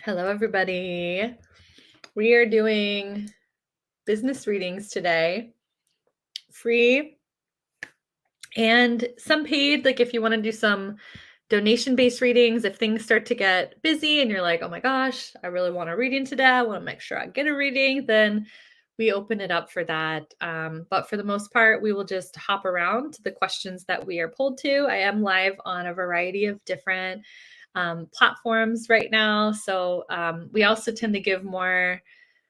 Hello, everybody. We are doing business readings today, free and some paid. Like, if you want to do some donation-based readings, if things start to get busy and you're like, oh my gosh, I really want a reading today, I want to make sure I get a reading, then we open it up for that. But for the most part, we will just hop around to the questions that we are pulled to. I am live on a variety of different platforms right now. So we also tend to give more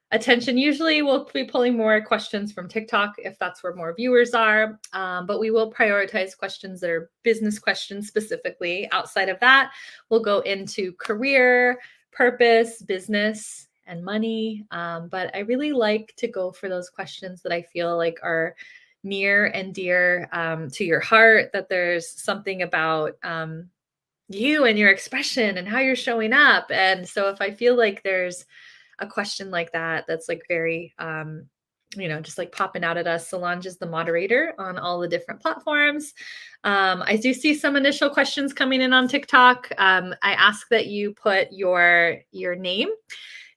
attention. Usually we'll be pulling more questions from TikTok if that's where more viewers are, but we will prioritize questions that are business questions specifically. Outside of that, we'll go into career, purpose, business, and money. But I really like to go for those questions that I feel like are near and dear to your heart, that there's something about you and your expression and how you're showing up. And so if I feel like there's a question like that that's like very just like popping out at us, Solange is the moderator on all the different platforms. I do see some initial questions coming in on TikTok. I ask that you put your name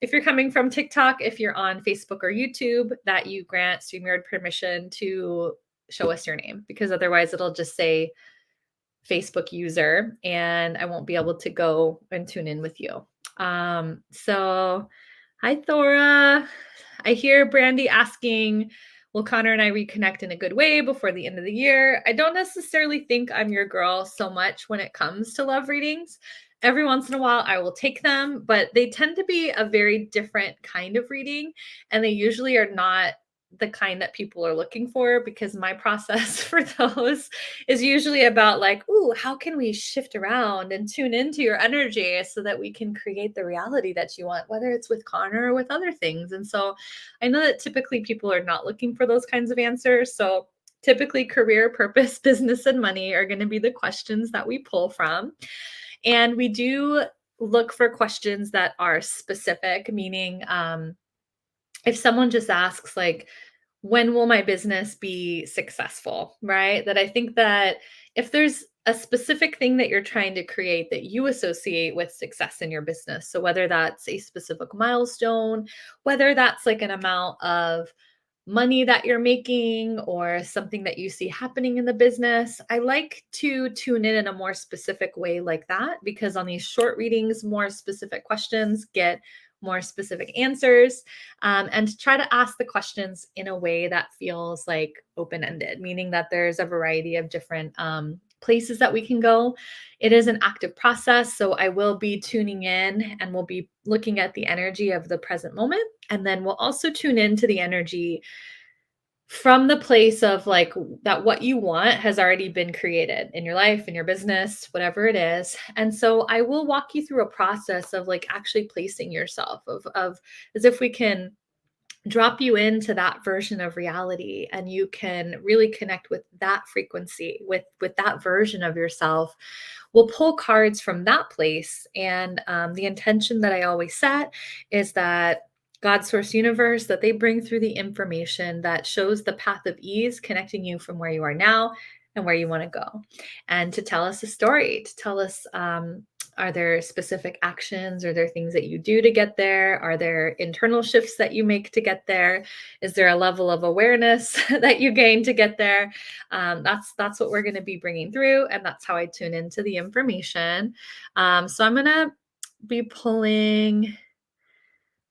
if you're coming from TikTok. If you're on Facebook or YouTube, that you grant StreamYard permission to show us your name, because otherwise it'll just say Facebook user and I won't be able to go and tune in with you. So hi, Thora. I hear Brandy asking, will Connor and I reconnect in a good way before the end of the year? I don't necessarily think I'm your girl so much when it comes to love readings. Every once in a while, I will take them, but they tend to be a very different kind of reading, and they usually are not the kind that people are looking for, because my process for those is usually about like, ooh, how can we shift around and tune into your energy so that we can create the reality that you want, whether it's with Connor or with other things. And so I know that typically people are not looking for those kinds of answers. So typically career, purpose, business, and money are going to be the questions that we pull from. And we do look for questions that are specific, meaning if someone just asks like, when will my business be successful, right? That I think that if there's a specific thing that you're trying to create that you associate with success in your business, so whether that's a specific milestone, whether that's like an amount of money that you're making or something that you see happening in the business, I like to tune in a more specific way like that, because on these short readings, more specific questions get more specific answers, and to try to ask the questions in a way that feels like open-ended, meaning that there's a variety of different places that we can go. It is an active process, so I will be tuning in and we'll be looking at the energy of the present moment, and then we'll also tune into the energy from the place of like that what you want has already been created in your life, in your business, whatever it is. And so I will walk you through a process of like actually placing yourself of as if we can drop you into that version of reality, and you can really connect with that frequency, with that version of yourself. We'll pull cards from that place, and the intention that I always set is that God, source, universe, that they bring through the information that shows the path of ease, connecting you from where you are now and where you want to go, and to tell us a story, to tell us, are there specific actions? Are there things that you do to get there? Are there internal shifts that you make to get there? Is there a level of awareness that you gain to get there? That's what we're going to be bringing through, and that's how I tune into the information. So I'm going to be pulling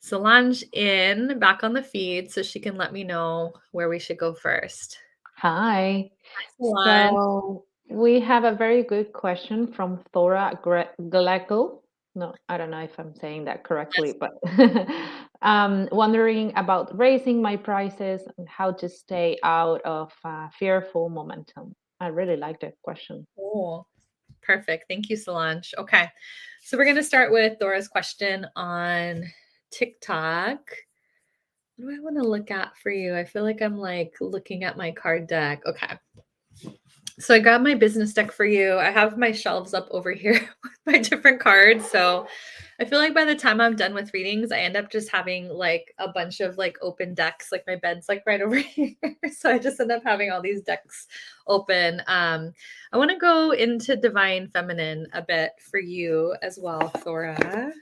Solange in back on the feed so she can let me know where we should go first. Hi. Solange. So we have a very good question from Thora Glecko. No, I don't know if I'm saying that correctly, but wondering about raising my prices and how to stay out of fearful momentum. I really like that question. Cool. Perfect. Thank you, Solange. Okay. So we're going to start with Dora's question on TikTok. What do I want to look at for you? I feel like I'm like looking at my card deck. Okay. So I grabbed my business deck for you. I have my shelves up over here with my different cards. So I feel like by the time I'm done with readings, I end up just having like a bunch of like open decks. Like my bed's like right over here. So I just end up having all these decks open. I want to go into Divine Feminine a bit for you as well, Thora.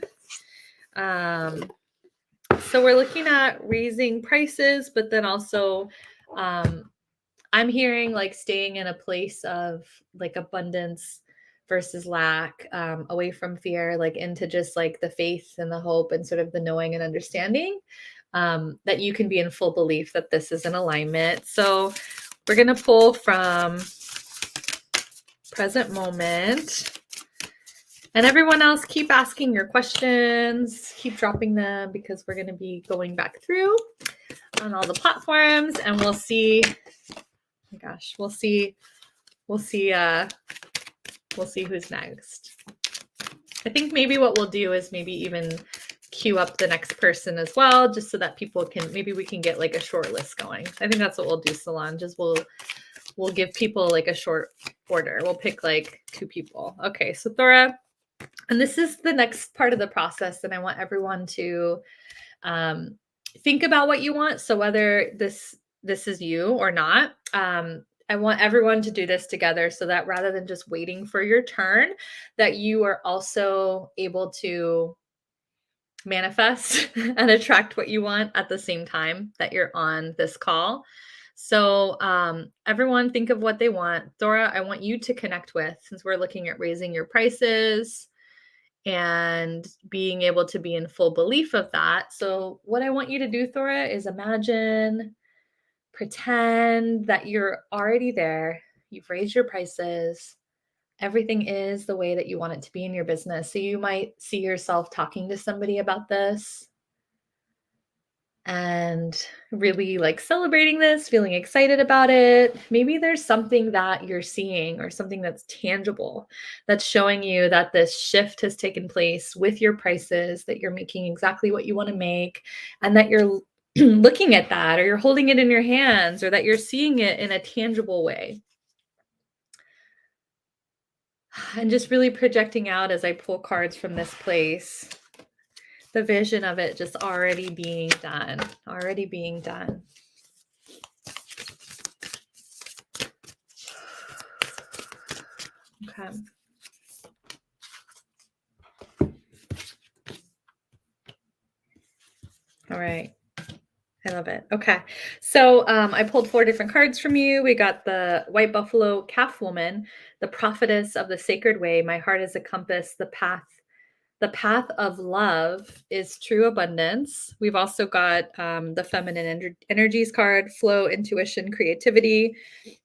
So we're looking at raising prices, but then also I'm hearing like staying in a place of like abundance versus lack, away from fear, like into just like the faith and the hope and sort of the knowing and understanding, that you can be in full belief that this is in alignment. So we're going to pull from present moment. And everyone else, keep asking your questions, keep dropping them, because we're going to be going back through on all the platforms, and we'll see. Oh my gosh, we'll see who's next. I think maybe what we'll do is maybe even queue up the next person as well, just so that people can, maybe we can get like a short list going. I think that's what we'll do, Solange, is we'll give people like a short order. We'll pick like 2 people. Okay, so Thora, and this is the next part of the process, and I want everyone to think about what you want. So whether this is you or not, I want everyone to do this together, so that rather than just waiting for your turn, that you are also able to manifest and attract what you want at the same time that you're on this call. So everyone think of what they want. Thora, I want you to connect with, since we're looking at raising your prices and being able to be in full belief of that. So what I want you to do, Thora, is imagine, pretend that you're already there. You've raised your prices. Everything is the way that you want it to be in your business. So you might see yourself talking to somebody about this and really like celebrating this, feeling excited about it. Maybe there's something that you're seeing or something that's tangible that's showing you that this shift has taken place with your prices, that you're making exactly what you want to make, and that you're looking at that, or you're holding it in your hands, or that you're seeing it in a tangible way. And just really projecting out as I pull cards from this place, the vision of it just already being done, already being done. Okay. All right. I love it. Okay. So I pulled 4 different cards from you. We got the White Buffalo Calf Woman, the Prophetess of the Sacred Way. My heart is a compass, the path. The path of love is true abundance. We've also got the feminine energies card, flow, intuition, creativity,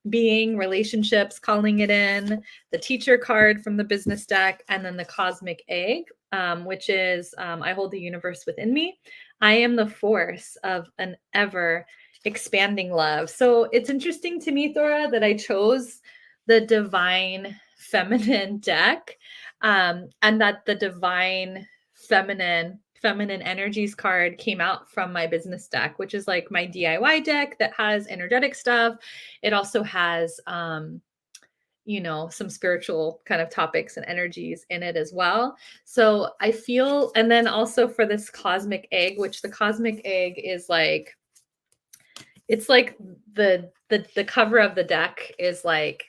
being, relationships, calling it in, the teacher card from the business deck, and then the cosmic egg, which is I hold the universe within me. I am the force of an ever expanding love. So it's interesting to me, Thora, that I chose the divine feminine deck, and that the divine feminine energies card came out from my business deck, which is like my DIY deck that has energetic stuff. It also has some spiritual kind of topics and energies in it as well. So I feel, and then also for this cosmic egg, which the cosmic egg is like, it's like the cover of the deck is like,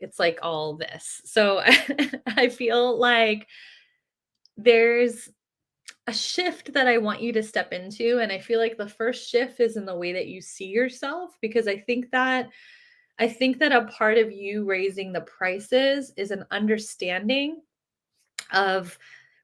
it's like all this. So I feel like there's a shift that I want you to step into. And I feel like the first shift is in the way that you see yourself, because I think that a part of you raising the prices is an understanding of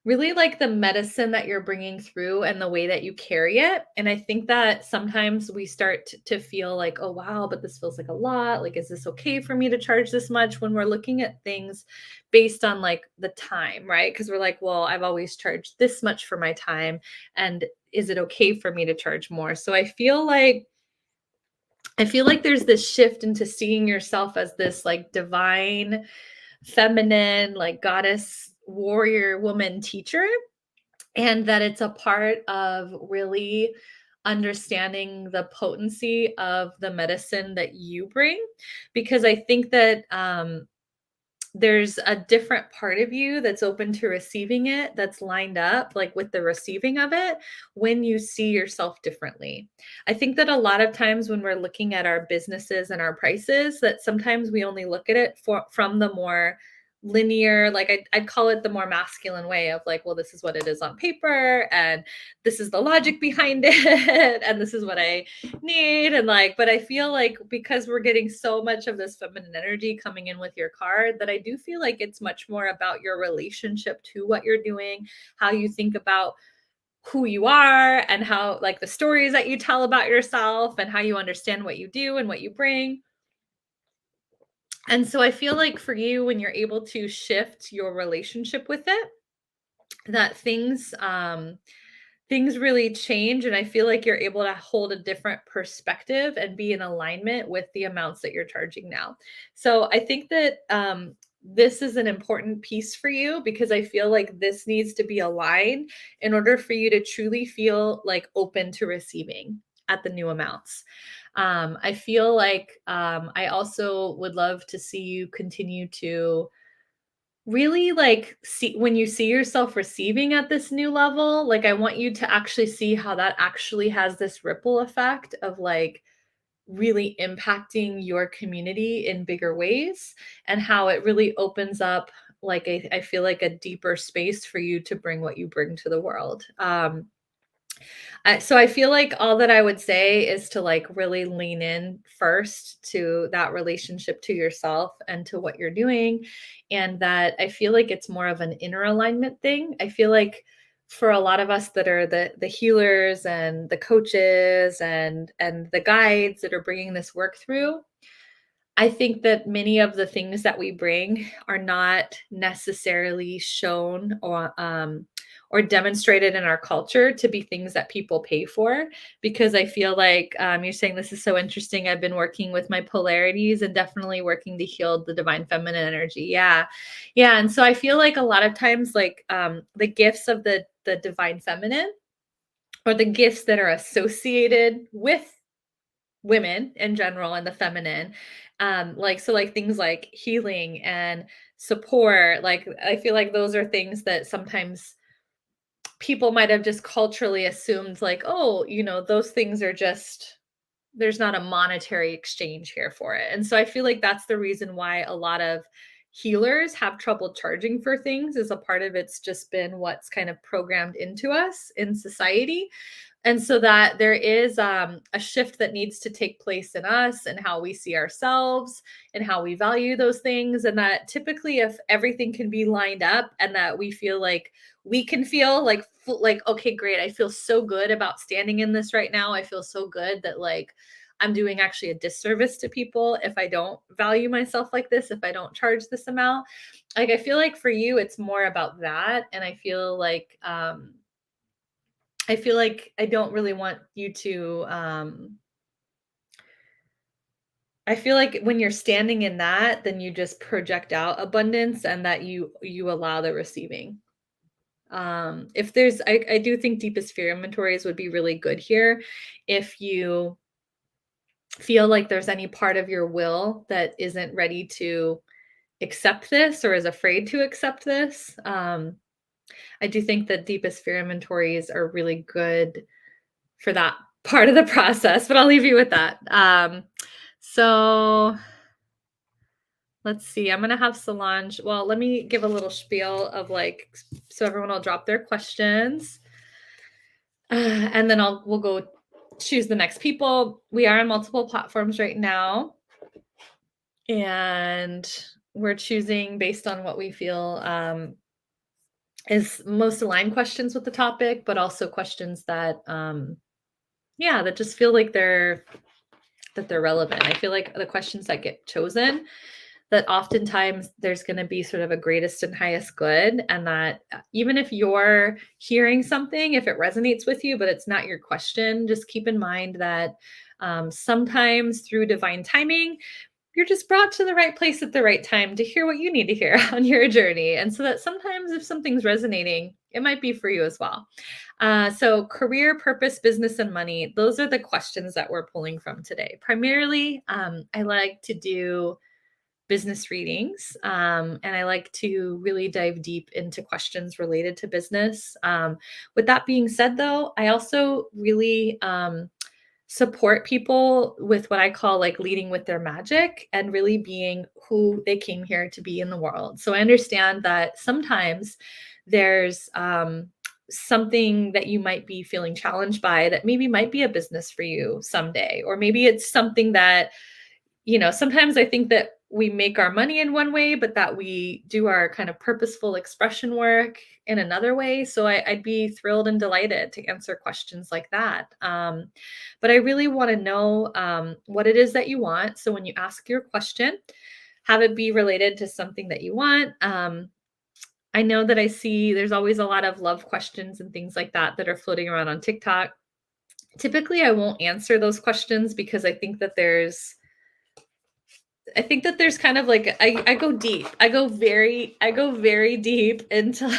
really like the medicine that you're bringing through and the way that you carry it. And I think that sometimes we start to feel like, oh, wow, but this feels like a lot. Like, is this okay for me to charge this much, when we're looking at things based on like the time, right? Because we're like, well, I've always charged this much for my time. And is it okay for me to charge more? So I feel like there's this shift into seeing yourself as this like divine, feminine, like goddess, warrior, woman teacher, and that it's a part of really understanding the potency of the medicine that you bring. Because I think that there's a different part of you that's open to receiving it, that's lined up like with the receiving of it, when you see yourself differently. I think that a lot of times when we're looking at our businesses and our prices, that sometimes we only look at it from the more linear, like I'd call it the more masculine way of like, well, this is what it is on paper, and this is the logic behind it, and this is what I need. And like, but I feel like because we're getting so much of this feminine energy coming in with your card, that I do feel like it's much more about your relationship to what you're doing, how you think about who you are, and how like the stories that you tell about yourself, and how you understand what you do and what you bring. And so I feel like for you, when you're able to shift your relationship with it, that things really change, and I feel like you're able to hold a different perspective and be in alignment with the amounts that you're charging now. So I think that this is an important piece for you, because I feel like this needs to be aligned in order for you to truly feel like open to receiving at the new amounts. I feel like I also would love to see you continue to really like see when you see yourself receiving at this new level, like I want you to actually see how that actually has this ripple effect of like really impacting your community in bigger ways, and how it really opens up like I feel like a deeper space for you to bring what you bring to the world. So I feel like all that I would say is to like really lean in first to that relationship to yourself and to what you're doing. And that I feel like it's more of an inner alignment thing. I feel like for a lot of us that are the healers and the coaches and the guides that are bringing this work through, I think that many of the things that we bring are not necessarily shown or demonstrated in our culture to be things that people pay for. Because I feel like you're saying this is so interesting. I've been working with my polarities and definitely working to heal the divine feminine energy. Yeah, yeah. And so I feel like a lot of times, like the gifts of the divine feminine, or the gifts that are associated with women in general and the feminine, like so like things like healing and support, like I feel like those are things that sometimes people might have just culturally assumed like, oh, those things are just, there's not a monetary exchange here for it. And so I feel like that's the reason why a lot of healers have trouble charging for things, is a part of it's just been what's kind of programmed into us in society. And so that there is a shift that needs to take place in us and how we see ourselves and how we value those things. And that typically, if everything can be lined up and that we feel like we can feel like, like, okay, great. I feel so good about standing in this right now. I feel so good that like I'm doing actually a disservice to people if I don't value myself like this, if I don't charge this amount. Like, I feel like for you, it's more about that. And I feel like I don't really want you to I feel like when you're standing in that, then you just project out abundance, and that you allow the receiving. If there's I do think deepest fear inventories would be really good here if you feel like there's any part of your will that isn't ready to accept this or is afraid to accept this. I do think that deepest fear inventories are really good for that part of the process, but I'll leave you with that. So let's see. I'm gonna have Solange. Well, let me give a little spiel of like, so everyone will drop their questions, and then we'll go choose the next people. We are on multiple platforms right now, and we're choosing based on what we feel is most aligned questions with the topic, but also questions that yeah, that just feel like they're relevant. I feel like the questions that get chosen, that oftentimes there's going to be sort of a greatest and highest good, and that even if you're hearing something, if it resonates with you but it's not your question, just keep in mind that sometimes through divine timing, you're just brought to the right place at the right time to hear what you need to hear on your journey. And so that sometimes if something's resonating, it might be for you as well. So career, purpose, business, and money, those are the questions that we're pulling from today. Primarily, I like to do business readings, and I like to really dive deep into questions related to business. With that being said, though, I also really support people with what I call like leading with their magic and really being who they came here to be in the world. So I understand that sometimes there's something that you might be feeling challenged by that maybe might be a business for you someday, or maybe it's something that sometimes I think that we make our money in one way, but that we do our kind of purposeful expression work in another way. So I'd be thrilled and delighted to answer questions like that. But I really want to know what it is that you want. So when you ask your question, have it be related to something that you want. I know that I see there's always a lot of love questions and things like that that are floating around on TikTok. Typically, I won't answer those questions because I think that there's kind of like I go deep. I go very deep into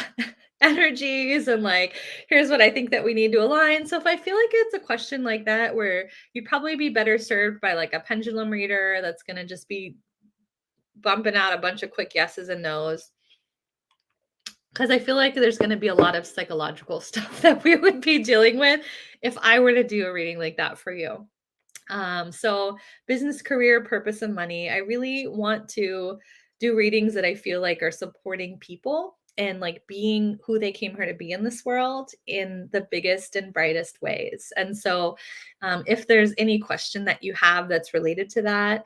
energies and like here's what I think that we need to align. So if I feel like it's a question like that where you'd probably be better served by like a pendulum reader that's going to just be bumping out a bunch of quick yeses and nos, because I feel like there's going to be a lot of psychological stuff that we would be dealing with if I were to do a reading like that for you. So business, career, purpose, and money. I really want to do readings that I feel like are supporting people and like being who they came here to be in this world in the biggest and brightest ways. And so, if there's any question that you have that's related to that,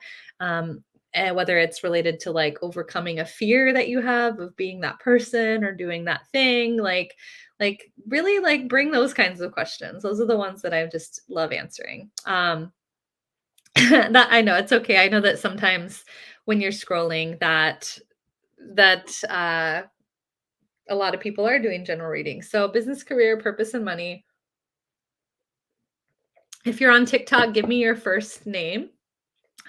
and whether it's related to like overcoming a fear that you have of being that person or doing that thing, like really like bring those kinds of questions. Those are the ones that I just love answering. That I know it's okay. I know that sometimes when you're scrolling that a lot of people are doing general readings. So business, career, purpose, and money. If you're on TikTok, give me your first name.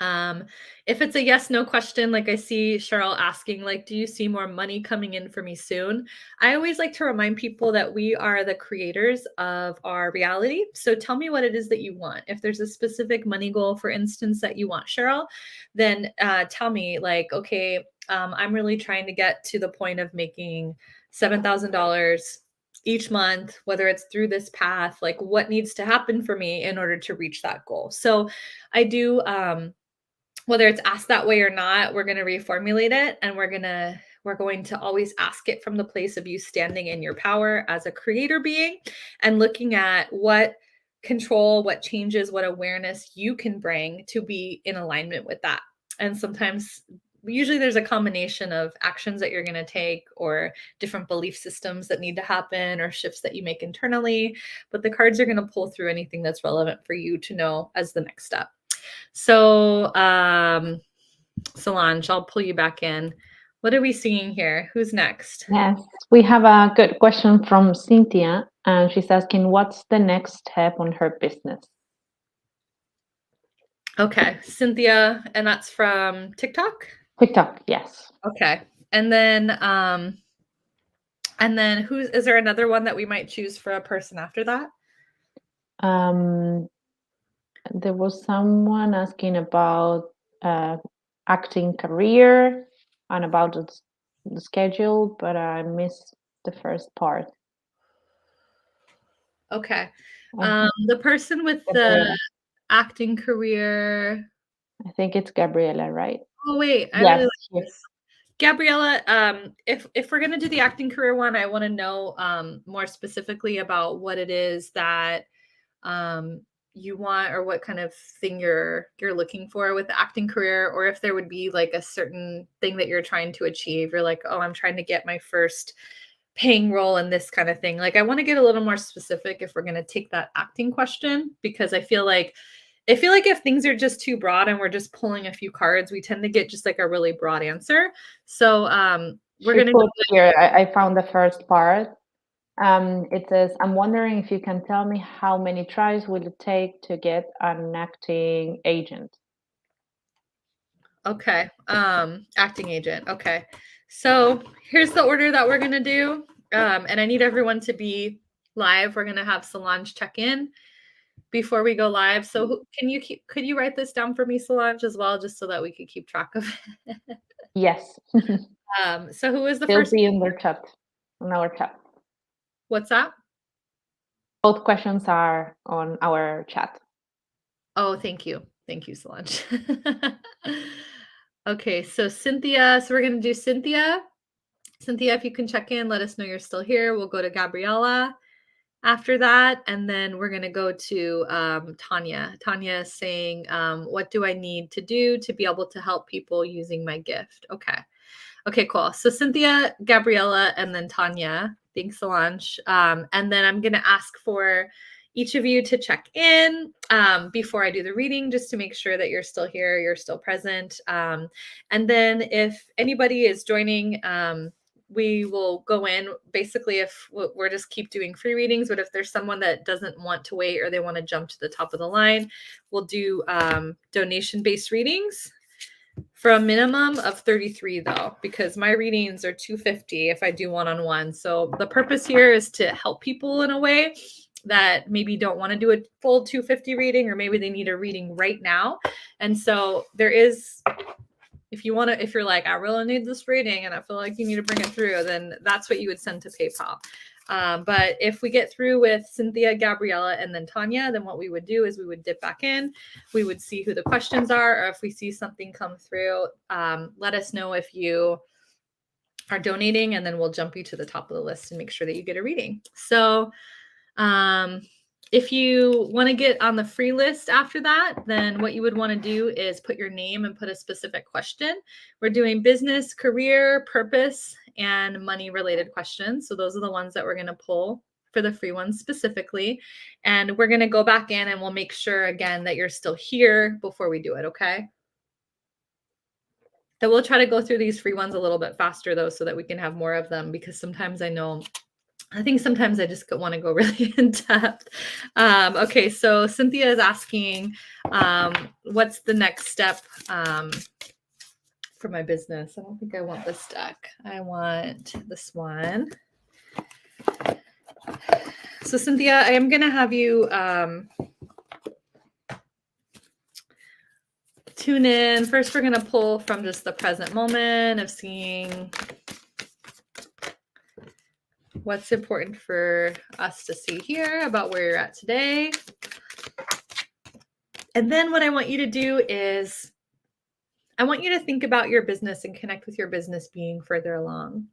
If it's a yes, no question, like I see Cheryl asking, like, do you see more money coming in for me soon? I always like to remind people that we are the creators of our reality. So tell me what it is that you want. If there's a specific money goal, for instance, that you want, Cheryl, then tell me, like, okay, I'm really trying to get to the point of making $7,000 each month, whether it's through this path, like what needs to happen for me in order to reach that goal. So I do whether it's asked that way or not, we're going to reformulate it, and we're going to always ask it from the place of you standing in your power as a creator being and looking at what control, what changes, what awareness you can bring to be in alignment with that. And sometimes usually there's a combination of actions that you're going to take or different belief systems that need to happen or shifts that you make internally, but the cards are going to pull through anything that's relevant for you to know as the next step. So, Solange, I'll pull you back in. What are we seeing here? Who's next? Yes, we have a good question from Cynthia, and she's asking, what's the next step on her business? Okay, Cynthia, and that's from TikTok? TikTok, yes. Okay. And then who is there another one that we might choose for a person after that? Um, there was someone asking about acting career and about the schedule, but I missed the first part. Okay. I The person with the acting career. I think it's Gabriela, right? Oh wait, I really Yes. like this. Gabriella, if we're gonna do the acting career one, I want to know more specifically about what it is that um, you want or what kind of thing you're looking for with the acting career, or if there would be like a certain thing that you're trying to achieve. You're like, oh, I'm trying to get my first paying role in this kind of thing. Like I want to get a little more specific if we're going to take that acting question, because I feel like if things are just too broad and we're just pulling a few cards, we tend to get just like a really broad answer. So we're She going to put here, I found the first part. It says, I'm wondering if you can tell me how many tries will it take to get an acting agent? Okay. Acting agent. Okay. So here's the order that we're gonna do. And I need everyone to be live. We're gonna have Solange check in before we go live. So could you write this down for me, Solange, as well, just so that we could keep track of it? Yes. So who is the They'll first? be in their chat, on our chat. What's that? Both questions are on our chat. Oh, thank you. Thank you, Solange. Okay, so Cynthia, so we're going to do Cynthia. Cynthia, if you can check in, let us know you're still here. We'll go to Gabriella after that, and then we're going to go to Tanya. Tanya is saying, what do I need to do to be able to help people using my gift? Okay. Okay, cool. So Cynthia, Gabriella, and then Tanya. Thanks, Solange. And then I'm going to ask for each of you to check in before I do the reading, just to make sure that you're still here, you're still present. And then if anybody is joining, we will go in. Basically, if we're just keep doing free readings, but if there's someone that doesn't want to wait or they want to jump to the top of the line, we'll do donation-based readings for a minimum of 33 though, because my readings are 250 if I do one-on-one. So the purpose here is to help people in a way that maybe don't want to do a full 250 reading, or maybe they need a reading right now. And so there is, if you want to, if you're like, I really need this reading and I feel like you need to bring it through, then that's what you would send to PayPal. But if we get through with Cynthia, Gabriella, and then Tanya, then what we would do is we would dip back in. We would see who the questions are, or if we see something come through, let us know if you are donating, and then we'll jump you to the top of the list and make sure that you get a reading. So if you want to get on the free list after that, then what you would want to do is put your name and put a specific question. We're doing business, career, purpose, and money related questions. So those are the ones that we're going to pull for the free ones specifically. And we're going to go back in and we'll make sure again that you're still here before we do it. Okay. So we'll try to go through these free ones a little bit faster though, so that we can have more of them, because sometimes I think sometimes I just want to go really in depth. Okay, so Cynthia is asking, what's the next step for my business? I don't think I want this deck. I want this one. So Cynthia, I am going to have you tune in. First, we're going to pull from just the present moment of seeing what's important for us to see here about where you're at today. And then what I want you to do is I want you to think about your business and connect with your business being further along.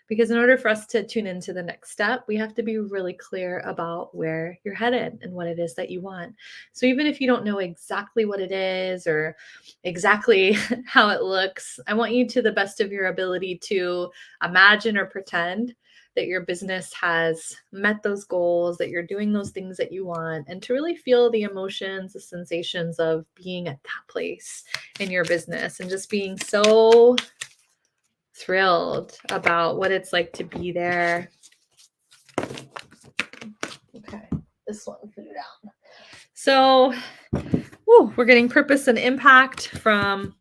Because in order for us to tune into the next step, we have to be really clear about where you're headed and what it is that you want. So even if you don't know exactly what it is or exactly how it looks, I want you, to the best of your ability, to imagine or pretend that your business has met those goals, that you're doing those things that you want, and to really feel the emotions, the sensations of being at that place in your business and just being so thrilled about what it's like to be there. Okay, this one put it down. So we're getting purpose and impact from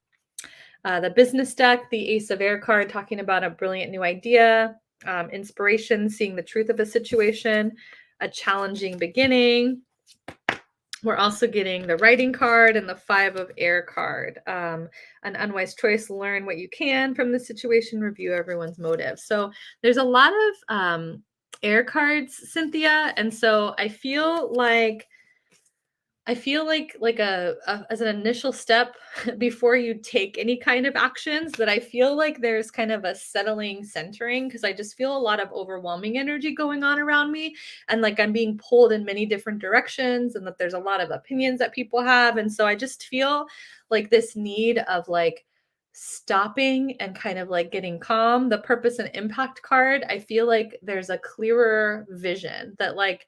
the business deck, the Ace of Air card, talking about a brilliant new idea, inspiration, seeing the truth of a situation, a challenging beginning. We're also getting the writing card and the 5 of Air card. An unwise choice, learn what you can from the situation, review everyone's motive. So there's a lot of air cards, Cynthia. And so I feel like as an initial step before you take any kind of actions, that I feel like there's kind of a settling, centering, because I just feel a lot of overwhelming energy going on around me, and like I'm being pulled in many different directions, and that there's a lot of opinions that people have. And so I just feel like this need of like stopping and kind of like getting calm. The purpose and impact card, I feel like there's a clearer vision that like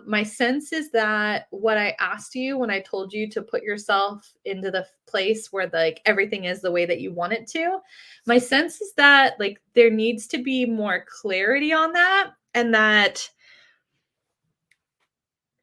my sense is that what I asked you when I told you to put yourself into the place where like everything is the way that you want it to, my sense is that like there needs to be more clarity on that, and that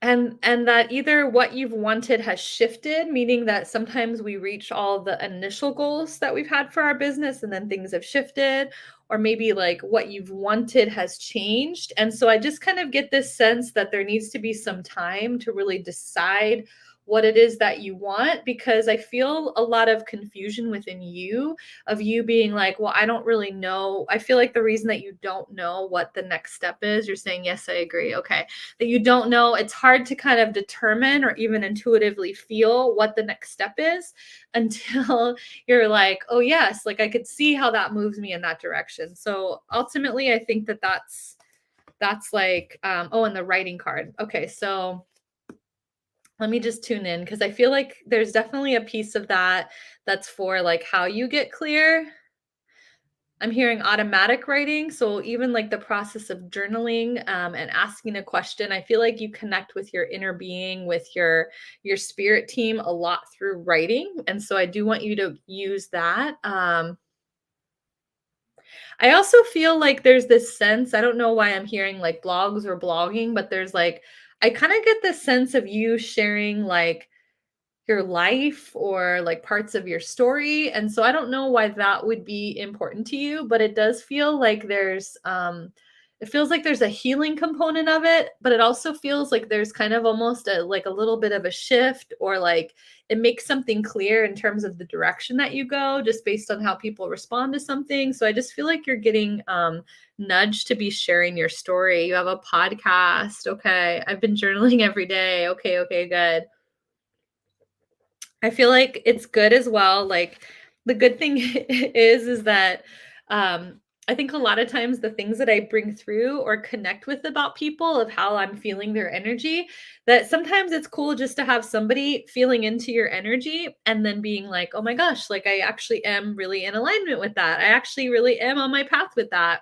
that either what you've wanted has shifted, meaning that sometimes we reach all the initial goals that we've had for our business and then things have shifted, or maybe like what you've wanted has changed. And so I just kind of get this sense that there needs to be some time to really decide what it is that you want, because I feel a lot of confusion within you of you being like, well, I don't really know. I feel like the reason that you don't know what the next step is, you're saying, yes, I agree. Okay. That you don't know, it's hard to kind of determine or even intuitively feel what the next step is until you're like, oh, yes, like I could see how that moves me in that direction. So ultimately, I think that that's like, oh, and the writing card. Okay. So let me just tune in because I feel like there's definitely a piece of that that's for like how you get clear. I'm hearing automatic writing. So even like the process of journaling and asking a question, I feel like you connect with your inner being, with your spirit team a lot through writing. And so I do want you to use that. I also feel like there's this sense, I don't know why I'm hearing like blogs or blogging, but there's like, I kind of get this sense of you sharing like your life or like parts of your story. And so I don't know why that would be important to you, but it does feel like there's it feels like there's a healing component of it, but it also feels like there's kind of almost a like a little bit of a shift, or like it makes something clear in terms of the direction that you go just based on how people respond to something. So I just feel like you're getting nudged to be sharing your story. You have a podcast. Okay. I've been journaling every day. Okay, okay, good. I feel like it's good as well. Like the good thing is that I think a lot of times the things that I bring through or connect with about people of how I'm feeling their energy, that sometimes it's cool just to have somebody feeling into your energy and then being like, oh my gosh, like I actually am really in alignment with that. I actually really am on my path with that.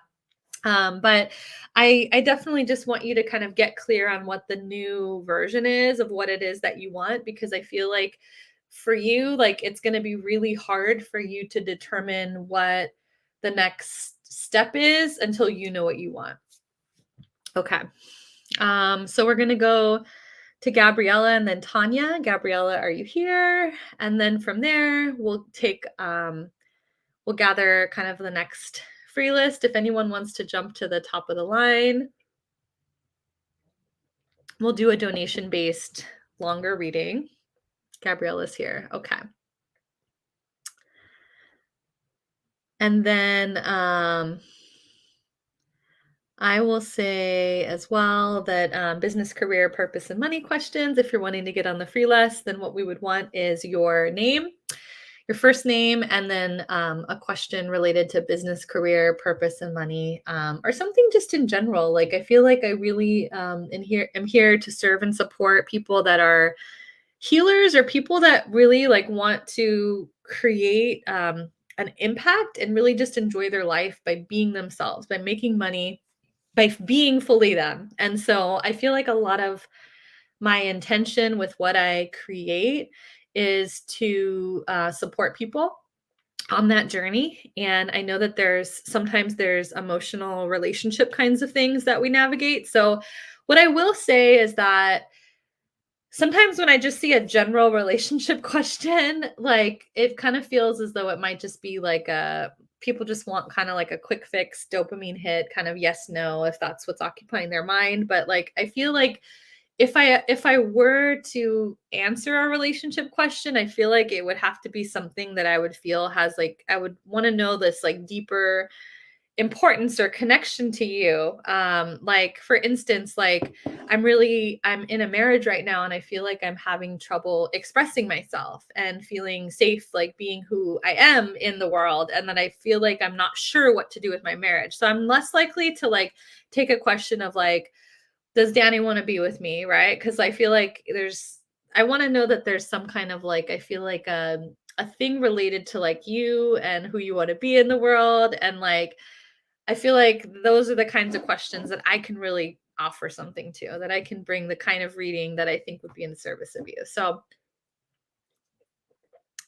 But I definitely just want you to kind of get clear on what the new version is of what it is that you want, because I feel like for you, like it's going to be really hard for you to determine what the next step is until you know what you want. Okay. So we're going to go to Gabriella and then Tanya. Gabriella, are you here? And then from there, we'll gather kind of the next free list. If anyone wants to jump to the top of the line, we'll do a donation-based longer reading. Gabriella's here. Okay. And then I will say as well that business, career, purpose, and money questions, if you're wanting to get on the free list, then what we would want is your name, your first name, and then a question related to business, career, purpose, and money, or something just in general. Like I feel like I really am here to serve and support people that are healers or people that really like want to create an impact and really just enjoy their life by being themselves, by making money, by being fully them. And so I feel like a lot of my intention with what I create is to support people on that journey. And I know that sometimes there's emotional relationship kinds of things that we navigate. So what I will say is that sometimes when I just see a general relationship question, like it kind of feels as though it might just be like people just want kind of like a quick fix dopamine hit, kind of yes, no, if that's what's occupying their mind. But like I feel like if I were to answer a relationship question, I feel like it would have to be something that I would feel has like I would want to know this like deeper importance or connection to you. Like for instance, like I'm in a marriage right now and I feel like I'm having trouble expressing myself and feeling safe, like being who I am in the world. And then I feel like I'm not sure what to do with my marriage. So I'm less likely to like take a question of like, does Danny want to be with me? Right. Cause I feel like I want to know that there's some kind of like, I feel like a thing related to like you and who you want to be in the world. And like, I feel like those are the kinds of questions that I can really offer something to, that I can bring the kind of reading that I think would be in service of you. So,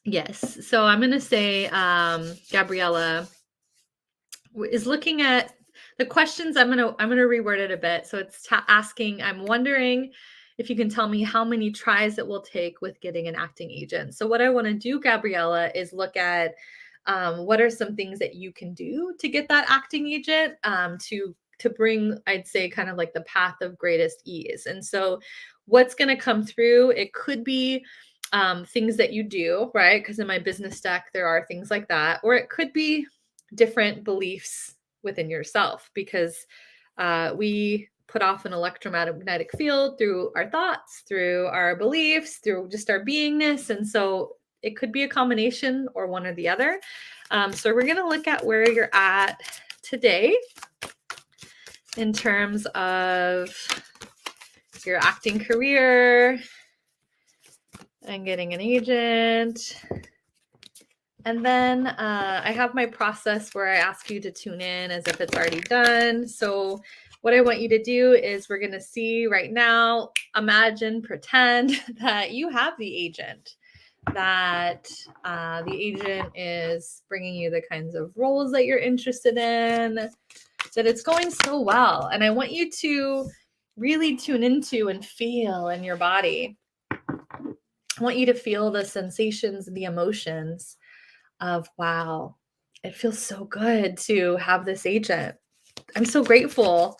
yes. So I'm going to say, Gabriella is looking at the questions. I'm going to reword it a bit. So it's asking, I'm wondering if you can tell me how many tries it will take with getting an acting agent. So what I want to do, Gabriella, is look at what are some things that you can do to get that acting agent, to to bring, I'd say, kind of like the path of greatest ease. And so what's going to come through, it could be things that you do, right? Because in my business deck, there are things like that. Or it could be different beliefs within yourself, because we put off an electromagnetic field through our thoughts, through our beliefs, through just our beingness. And so it could be a combination or one or the other. So we're going to look at where you're at today in terms of your acting career and getting an agent. And then I have my process where I ask you to tune in as if it's already done. So what I want you to do is we're going to see right now, imagine, pretend that you have the agent, that the agent is bringing you the kinds of roles that you're interested in, that it's going so well. And I want you to really tune into and feel in your body. I want you to feel the sensations, the emotions of, wow, it feels so good to have this agent. I'm so grateful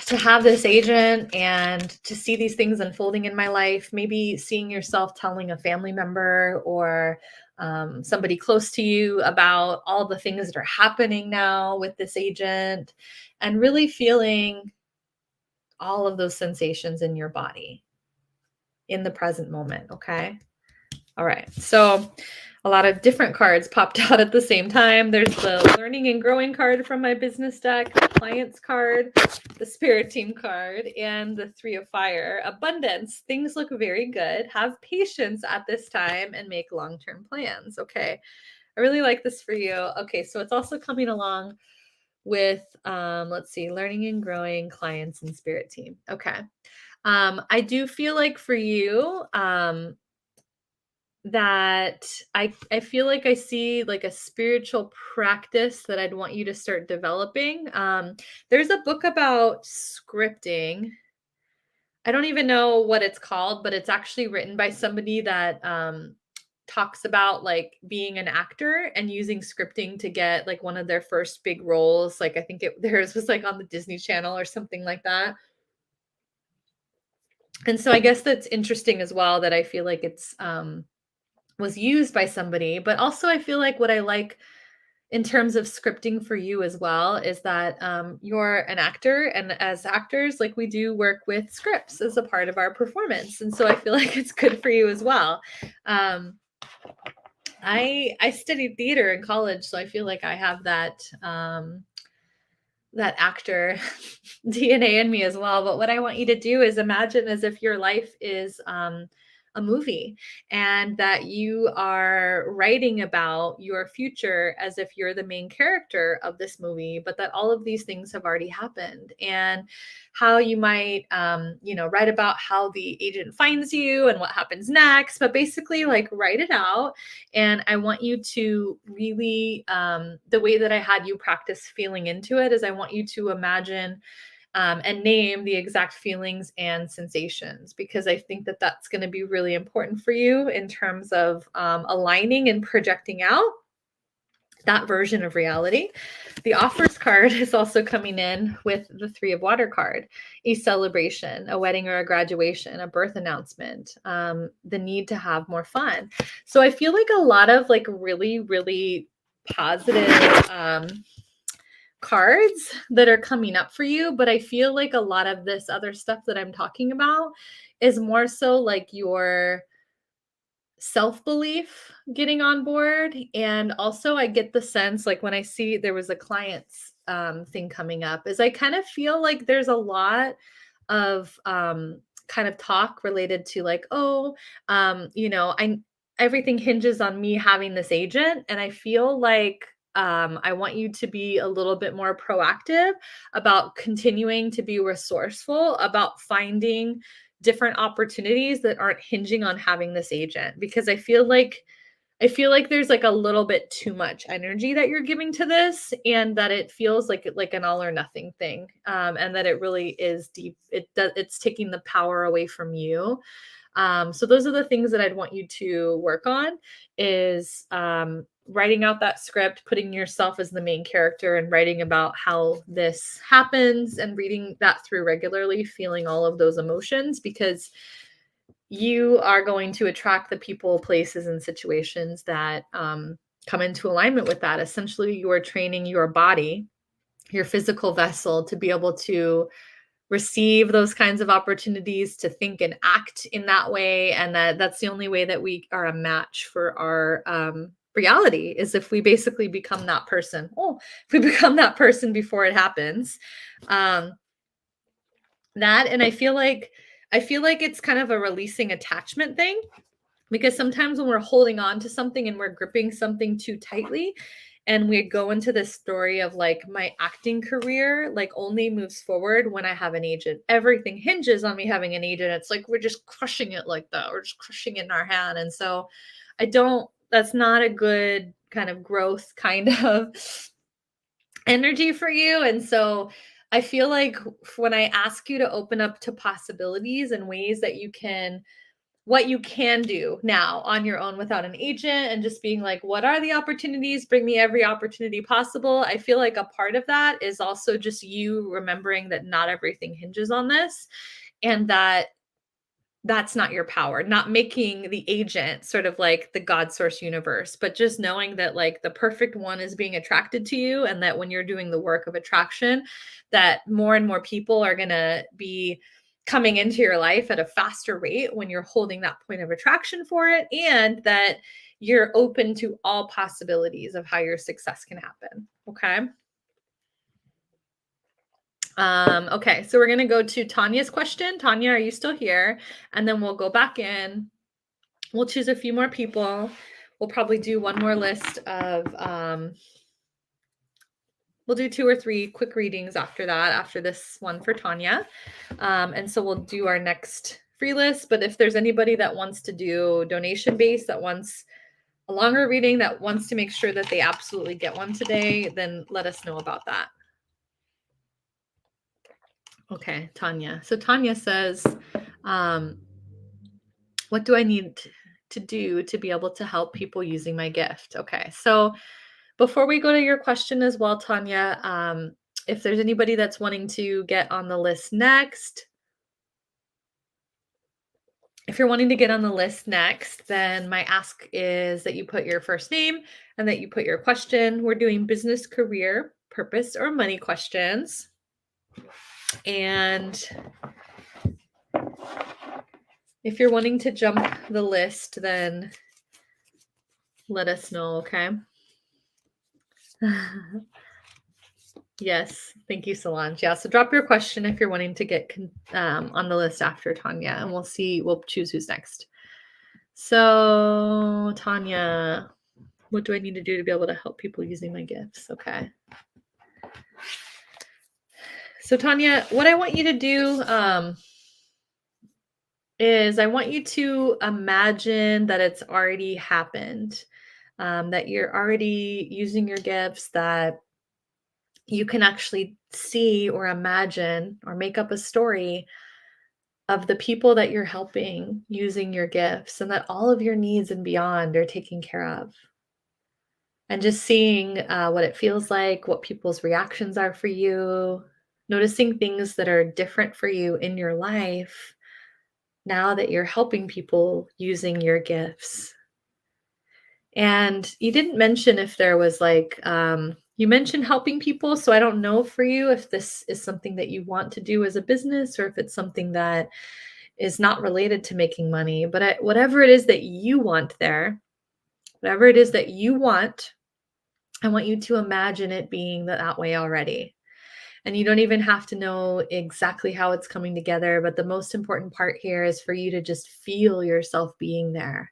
to have this agent and to see these things unfolding in my life. Maybe seeing yourself telling a family member or somebody close to you about all the things that are happening now with this agent, and really feeling all of those sensations in your body in the present moment. Okay. All right. So a lot of different cards popped out at the same time. There's the learning and growing card from my business deck, the clients card, the spirit team card, and the 3 of fire. Abundance. Things look very good. Have patience at this time and make long-term plans. Okay. I really like this for you. Okay. So it's also coming along with, let's see, learning and growing, clients, and spirit team. Okay. I do feel like for you, that I feel like I see like a spiritual practice that I'd want you to start developing. There's a book about scripting. I don't even know what it's called, but it's actually written by somebody that talks about like being an actor and using scripting to get like one of their first big roles. Like I think theirs was like on the Disney Channel or something like that. And so I guess that's interesting as well, that I feel like it's was used by somebody. But also I feel like what I like in terms of scripting for you as well is that you're an actor, and as actors, like we do work with scripts as a part of our performance. And so I feel like it's good for you as well. I studied theater in college, so I feel like I have that that actor DNA in me as well. But what I want you to do is imagine as if your life is a movie, and that you are writing about your future as if you're the main character of this movie, but that all of these things have already happened, and how you might, write about how the agent finds you and what happens next, but basically like write it out. And I want you to really, the way that I had you practice feeling into it is I want you to imagine and name the exact feelings and sensations, because I think that that's going to be really important for you in terms of aligning and projecting out that version of reality. The offers card is also coming in with the 3 of water card, a celebration, a wedding or a graduation, a birth announcement, the need to have more fun. So I feel like a lot of like really, really positive cards that are coming up for you. But I feel like a lot of this other stuff that I'm talking about is more so like your self-belief getting on board. And also I get the sense, like when I see there was a client's thing coming up, is I kind of feel like there's a lot of kind of talk related to like, oh, I everything hinges on me having this agent. And I feel like I want you to be a little bit more proactive about continuing to be resourceful about finding different opportunities that aren't hinging on having this agent, because I feel like there's like a little bit too much energy that you're giving to this, and that it feels like an all or nothing thing, and that it really is deep. It's taking the power away from you. So those are the things that I'd want you to work on is writing out that script, putting yourself as the main character and writing about how this happens and reading that through regularly, feeling all of those emotions because you are going to attract the people, places, and situations that come into alignment with that. Essentially, you are training your body, your physical vessel, to be able to receive those kinds of opportunities, to think and act in that way, and that's the only way that we are a match for our reality is if we basically become that person. Oh, if we become that person before it happens. Um, that and I feel like it's kind of a releasing attachment thing because sometimes when we're holding on to something and we're gripping something too tightly and we go into this story of like my acting career like only moves forward when I have an agent. Everything hinges on me having an agent. It's like we're just crushing it like that. We're just crushing it in our hand. And so I don't that's not a good kind of growth kind of energy for you. And so I feel like when I ask you to open up to possibilities and ways that you can what you can do now on your own without an agent and just being like, what are the opportunities? Bring me every opportunity possible. I feel like a part of that is also just you remembering that not everything hinges on this and that that's not your power, not making the agent sort of like the God source universe, but just knowing that like the perfect one is being attracted to you and that when you're doing the work of attraction, that more and more people are going to be coming into your life at a faster rate when you're holding that point of attraction for it and that you're open to all possibilities of how your success can happen. Okay? Okay, so we're going to go to Tanya's question. Tanya, are you still here? And then we'll go back in. We'll choose a few more people. We'll probably do one more list of, we'll do 2 or 3 quick readings after that, after this one for Tanya. And so we'll do our next free list. But if there's anybody that wants to do donation based, that wants a longer reading, that wants to make sure that they absolutely get one today, then let us know about that. Okay, Tanya. So Tanya says, what do I need to do to be able to help people using my gift? Okay, so before we go to your question as well, Tanya, if there's anybody that's wanting to get on the list next, if you're wanting to get on the list next, then my ask is that you put your first name and that you put your question. We're doing business, career, purpose, or money questions. And if you're wanting to jump the list, then let us know, okay? Yes, thank you, Solange. Yeah, so drop your question if you're wanting to get on the list after Tanya, and we'll choose who's next. So, Tanya, what do I need to do to be able to help people using my gifts? Okay. So, Tanya, what I want you to do is I want you to imagine that it's already happened, that you're already using your gifts, that you can actually see or imagine or make up a story of the people that you're helping using your gifts and that all of your needs and beyond are taken care of. And just seeing what it feels like, what people's reactions are for you, noticing things that are different for you in your life now that you're helping people using your gifts. And you didn't mention if there was like, you mentioned helping people. So I don't know for you if this is something that you want to do as a business or if it's something that is not related to making money. But whatever it is that you want there, whatever it is that you want, I want you to imagine it being that way already. And you don't even have to know exactly how it's coming together. But the most important part here is for you to just feel yourself being there.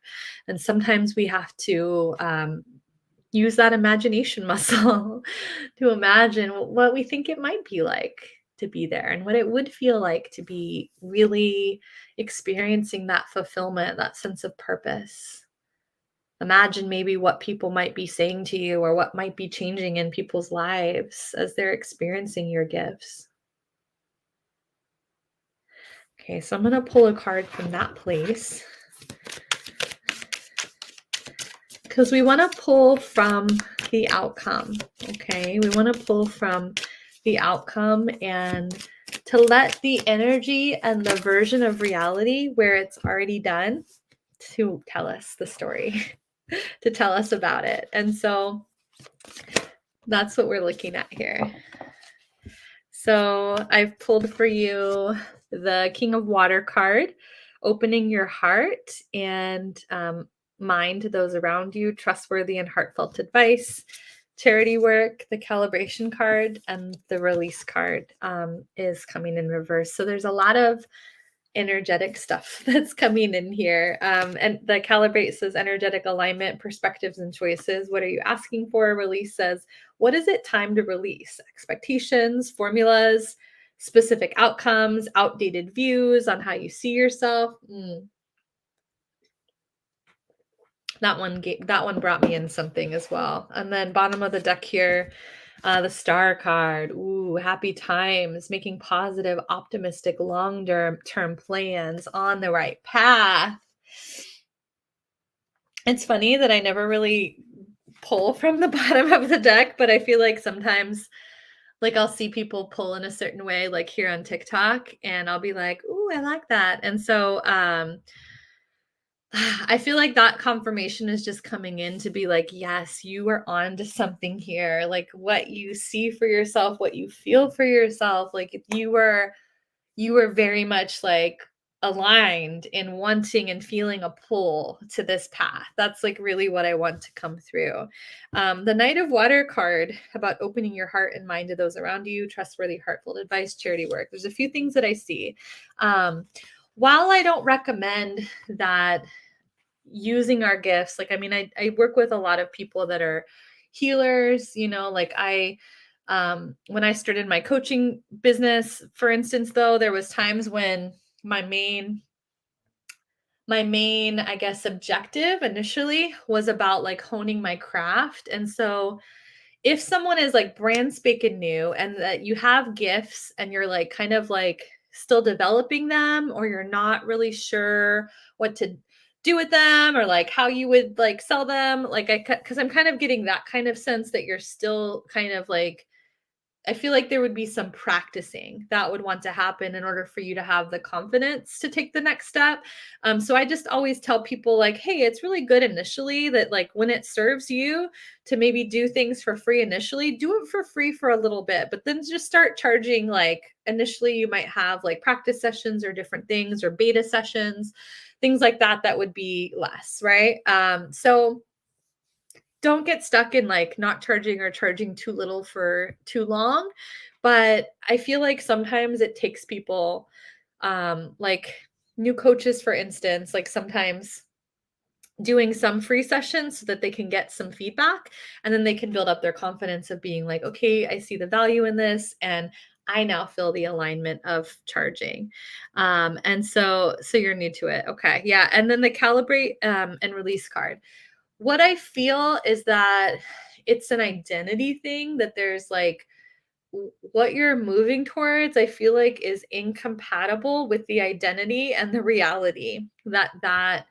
And sometimes we have to use that imagination muscle to imagine what we think it might be like to be there and what it would feel like to be really experiencing that fulfillment, that sense of purpose. Imagine maybe what people might be saying to you or what might be changing in people's lives as they're experiencing your gifts. Okay, so I'm going to pull a card from that place because we want to pull from the outcome. Okay, we want to pull from the outcome and to let the energy and the version of reality where it's already done to tell us the story, to tell us about it. And so that's what we're looking at here. So I've pulled for you the King of Water card, opening your heart and mind to those around you, trustworthy and heartfelt advice, charity work, the calibration card, and the release card is coming in reverse. So there's a lot of energetic stuff that's coming in here. And the calibrate says energetic alignment, perspectives, and choices. What are you asking for? Release says, what is it time to release? Expectations, formulas, specific outcomes, outdated views on how you see yourself. That one brought me in something as well. And then bottom of the deck here, the star card. Ooh, happy times, making positive, optimistic, long-term plans, on the right path. It's funny that I never really pull from the bottom of the deck, but I feel like sometimes like I'll see people pull in a certain way, like here on TikTok, and I'll be like, ooh, I like that. And so I feel like that confirmation is just coming in to be like, yes, you are on to something here. Like what you see for yourself, what you feel for yourself, like if you were very much like aligned in wanting and feeling a pull to this path. That's like really what I want to come through. The Knight of Water card about opening your heart and mind to those around you, trustworthy, heartfelt advice, charity work. There's a few things that I see. While I don't recommend that using our gifts, like, I mean, I work with a lot of people that are healers, like when I started my coaching business, for instance, though, there was times when my main, I guess, objective initially was about like honing my craft. And so if someone is like brand spanking new and that you have gifts and you're like kind of like still developing them, or you're not really sure what to do with them or like how you would like sell them, like because I'm kind of getting that kind of sense that you're still kind of like, I feel like there would be some practicing that would want to happen in order for you to have the confidence to take the next step. So I just always tell people like, hey, it's really good initially that like when it serves you to maybe do things for free initially, do it for free for a little bit, but then just start charging. Like initially you might have like practice sessions or different things or beta sessions, things like that, that would be less, right? So don't get stuck in like not charging or charging too little for too long. But I feel like sometimes it takes people, like new coaches, for instance, like sometimes doing some free sessions so that they can get some feedback and then they can build up their confidence of being like, okay, I see the value in this and I now feel the alignment of charging. And so you're new to it. Okay. Yeah. And then the calibrate and release card. What I feel is that it's an identity thing, that there's like what you're moving towards, I feel like is incompatible with the identity and the reality that that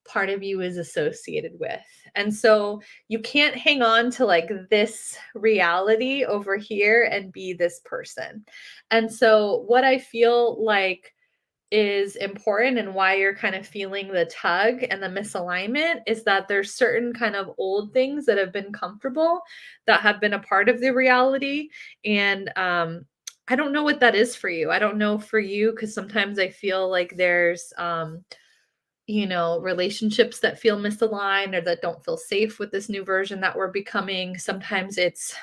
part of you is associated with. And so you can't hang on to like this reality over here and be this person. And so what I feel like is important and why you're kind of feeling the tug and the misalignment is that there's certain kind of old things that have been comfortable that have been a part of the reality. And I don't know what that is for you. I don't know for you because sometimes I feel like there's relationships that feel misaligned or that don't feel safe with this new version that we're becoming. Sometimes it's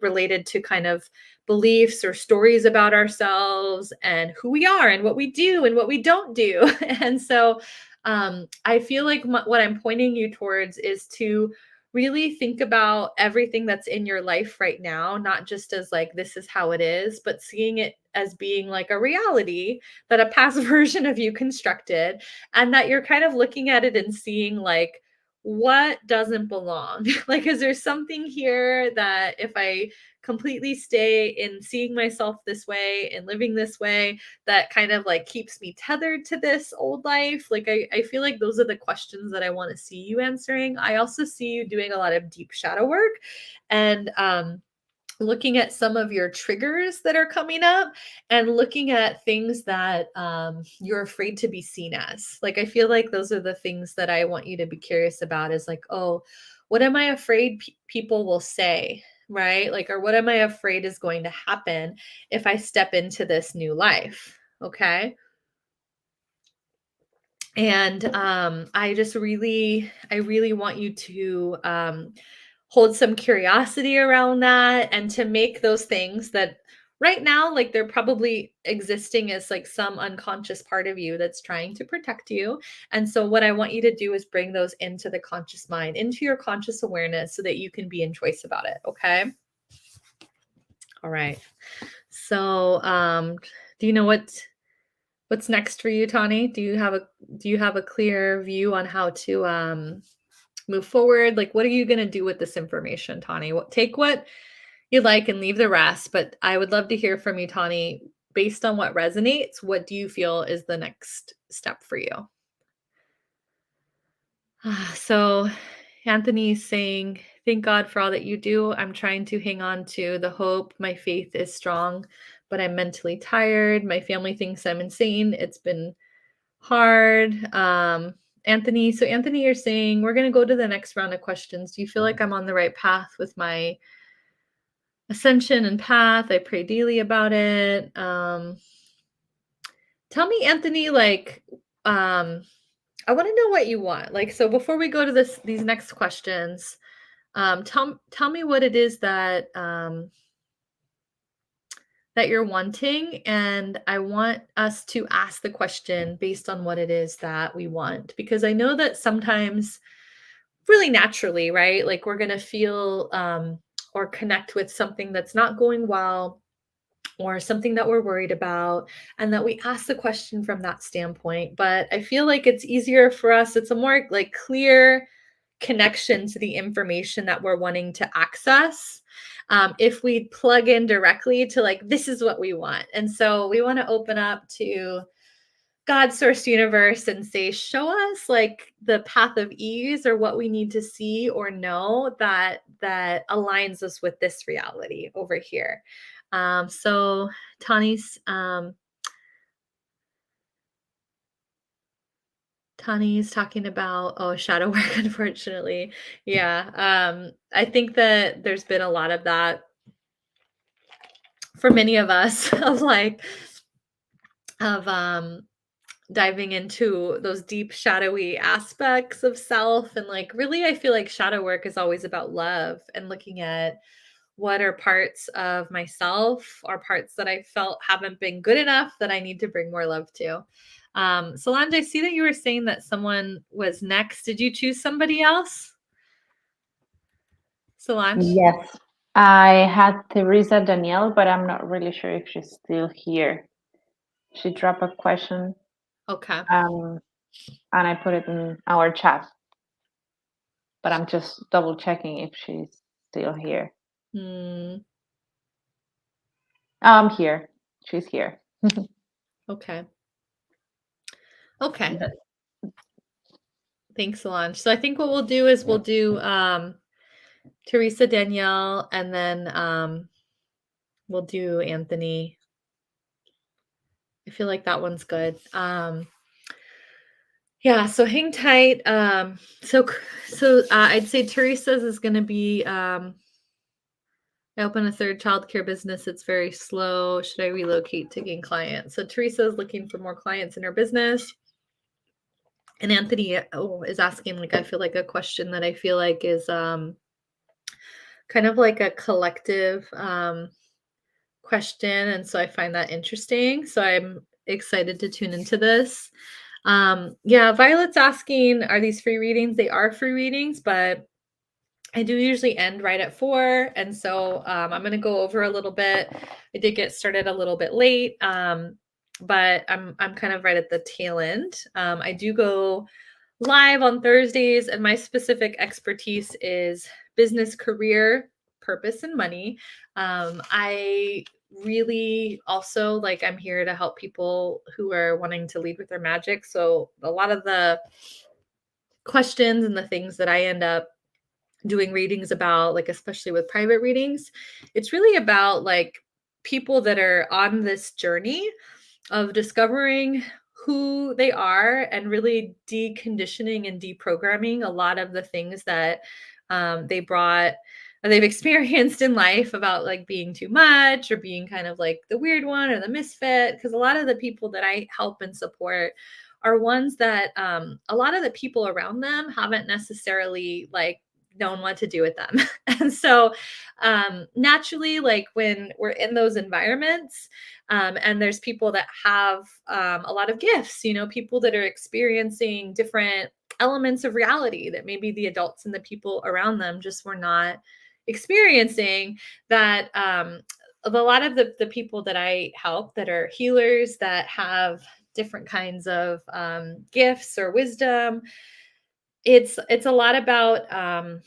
related to kind of beliefs or stories about ourselves and who we are and what we do and what we don't do. And so I feel like what I'm pointing you towards is to really think about everything that's in your life right now, not just as like, this is how it is, but seeing it as being like a reality that a past version of you constructed, and that you're kind of looking at it and seeing like what doesn't belong? Like, is there something here that if I completely stay in seeing myself this way and living this way, that kind of like keeps me tethered to this old life? Like, I feel like those are the questions that I want to see you answering. I also see you doing a lot of deep shadow work and looking at some of your triggers that are coming up and looking at things that you're afraid to be seen as. Like, I feel like those are the things that I want you to be curious about is like, oh, what am I afraid people will say? Right? Like, or what am I afraid is going to happen if I step into this new life? Okay. And I really want you to hold some curiosity around that and to make those things that right now, like they're probably existing as like some unconscious part of you that's trying to protect you. And so, what I want you to do is bring those into the conscious mind, into your conscious awareness, so that you can be in choice about it. Okay. All right. So, do you know what's next for you, Tani? Do you have a clear view on how to move forward? Like, what are you going to do with this information, Tani? Take what you like and leave the rest. But I would love to hear from you, Tani. Based on what resonates, what do you feel is the next step for you? So, Anthony's saying, thank God for all that you do. I'm trying to hang on to the hope. My faith is strong, but I'm mentally tired. My family thinks I'm insane. It's been hard. Anthony, so Anthony, you're saying we're going to go to the next round of questions. Do you feel like I'm on the right path with my ascension and path? I pray daily about it. Tell me, Anthony, like, I want to know what you want. Like, so before we go to these next questions, tell me what it is that you're wanting, and I want us to ask the question based on what it is that we want, because I know that sometimes really naturally, right? Like, we're going to feel or connect with something that's not going well or something that we're worried about, and that we ask the question from that standpoint. But I feel like it's easier for us, it's a more like clear connection to the information that we're wanting to access if we plug in directly to like, this is what we want. And so we want to open up to God, source, universe, and say, show us like the path of ease or what we need to see or know that aligns us with this reality over here. So Tani's talking about, oh, shadow work, unfortunately. Yeah. I think that there's been a lot of that for many of us of like of diving into those deep shadowy aspects of self. And like, really, I feel like shadow work is always about love and looking at what are parts of myself or parts that I felt haven't been good enough that I need to bring more love to. Solange, I see that you were saying that someone was next. Did you choose somebody else? Solange? Yes, I had Teresa Danielle, but I'm not really sure if she's still here. She dropped a question, Okay. and I put it in our chat, but I'm just double checking if she's still here. Hmm. I'm here. She's here. Okay. Okay. But Thanks, Solange. So I think what we'll do is we'll do Teresa Danielle, and then we'll do Anthony. I feel like that one's good. Yeah, so hang tight. I'd say Teresa's is going to be I open a third childcare business. It's very slow. Should I relocate to gain clients? So Teresa is looking for more clients in her business. And Anthony is asking, like, I feel like a question that I feel like is kind of like a collective question. And so I find that interesting. So I'm excited to tune into this. Yeah, Violet's asking, are these free readings? They are free readings, but I do usually end right at 4. And so I'm going to go over a little bit. I did get started a little bit late, but I'm kind of right at the tail end. I do go live on Thursdays, and my specific expertise is business, career, purpose, and money. I really also like I'm here to help people who are wanting to lead with their magic. So a lot of the questions and the things that I end up doing readings about, like especially with private readings, it's really about like people that are on this journey of discovering who they are and really deconditioning and deprogramming a lot of the things that they brought or they've experienced in life about like being too much or being kind of like the weird one or the misfit. Because a lot of the people that I help and support are ones that a lot of the people around them haven't necessarily like known what to do with them. And so naturally, like when we're in those environments, and there's people that have a lot of gifts, people that are experiencing different elements of reality that maybe the adults and the people around them just were not experiencing. That a lot of the people that I help that are healers that have different kinds of gifts or wisdom, it's a lot about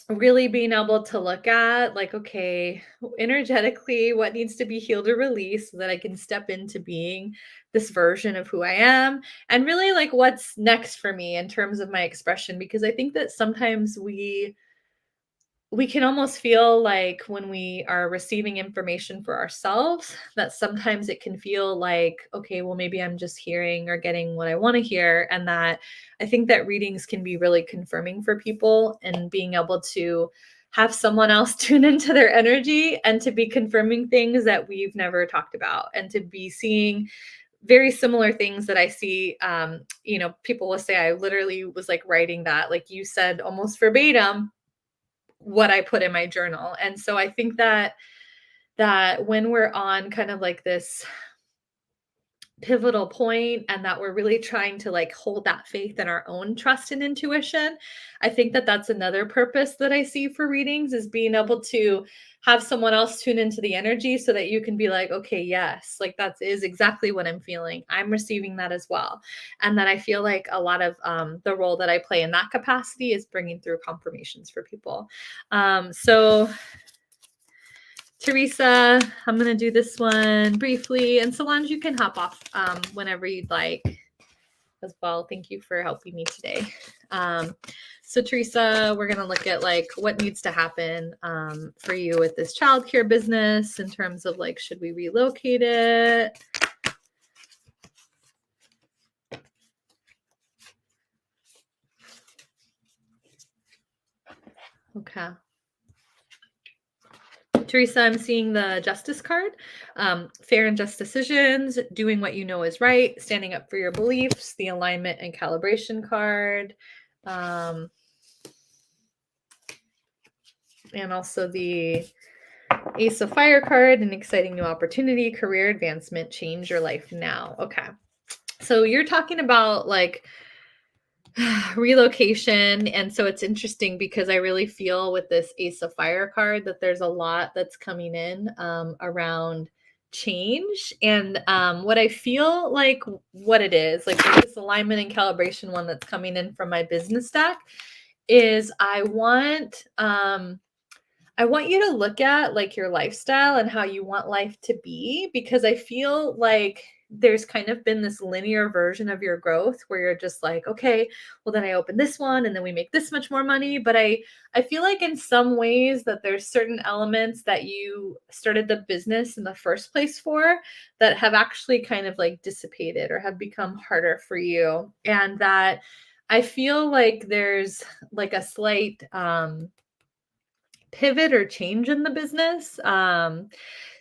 really being able to look at like, okay, energetically, what needs to be healed or released so that I can step into being this version of who I am, and really like what's next for me in terms of my expression. Because I think that sometimes we can almost feel like when we are receiving information for ourselves that sometimes it can feel like, okay, well maybe I'm just hearing or getting what I want to hear. And that I think that readings can be really confirming for people, and being able to have someone else tune into their energy and to be confirming things that we've never talked about, and to be seeing very similar things that I see. People will say I literally was like writing that, like you said, almost verbatim what I put in my journal. And so I think that when we're on kind of like this pivotal point, and that we're really trying to like hold that faith in our own trust and intuition, I think that that's another purpose that I see for readings, is being able to have someone else tune into the energy so that you can be like, okay, yes, like that is exactly what I'm feeling, I'm receiving that as well. And that I feel like a lot of the role that I play in that capacity is bringing through confirmations for people. So Teresa, I'm going to do this one briefly, and Solange, you can hop off whenever you'd like as well. Thank you for helping me today. So Teresa, we're going to look at like what needs to happen for you with this childcare business in terms of like, should we relocate it? Okay. Teresa, I'm seeing the justice card. Fair and just decisions, doing what you know is right, standing up for your beliefs, the alignment and calibration card, and also the Ace of Fire card, an exciting new opportunity, career advancement, change your life now. Okay. So you're talking about like relocation. And so it's interesting because I really feel with this Ace of Fire card that there's a lot that's coming in around change. And what I feel like what it is, like this alignment and calibration one that's coming in from my business deck, is I want you to look at like your lifestyle and how you want life to be, because I feel like there's kind of been this linear version of your growth where you're just like, okay, well then I open this one and then we make this much more money. But I feel like in some ways that there's certain elements that you started the business in the first place for that have actually kind of like dissipated or have become harder for you. And that I feel like there's like a slight pivot or change in the business.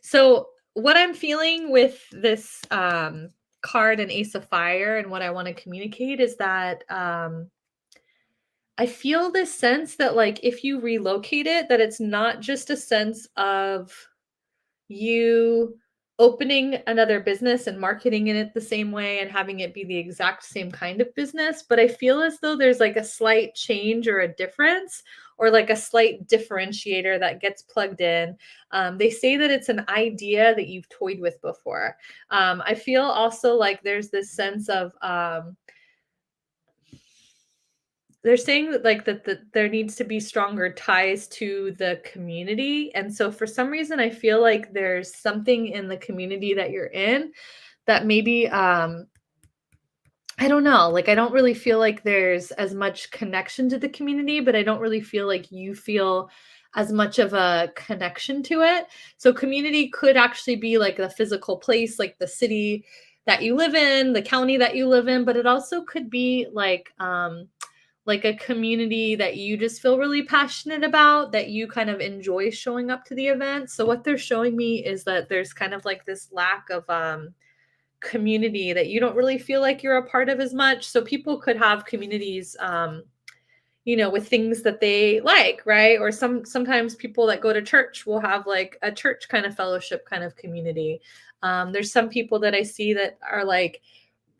So what I'm feeling with this card and Ace of Fire, and what I want to communicate is that I feel this sense that like if you relocate it, that it's not just a sense of you opening another business and marketing it the same way and having it be the exact same kind of business, but I feel as though there's like a slight change or a difference, or like a slight differentiator that gets plugged in. They say that it's an idea that you've toyed with before. I feel also like there's this sense of they're saying that like that there needs to be stronger ties to the community. And so for some reason I feel like there's something in the community that you're in that maybe I don't know, like I don't really feel like there's as much connection to the community, but I don't really feel like you feel as much of a connection to it. So community could actually be like the physical place, like the city that you live in, the county that you live in, but it also could be like a community that you just feel really passionate about, that you kind of enjoy showing up to the event. So what they're showing me is that there's kind of like this lack of community that you don't really feel like you're a part of as much. So people could have communities with things that they like, right? Or sometimes people that go to church will have like a church kind of fellowship kind of community. There's some people that I see that are like,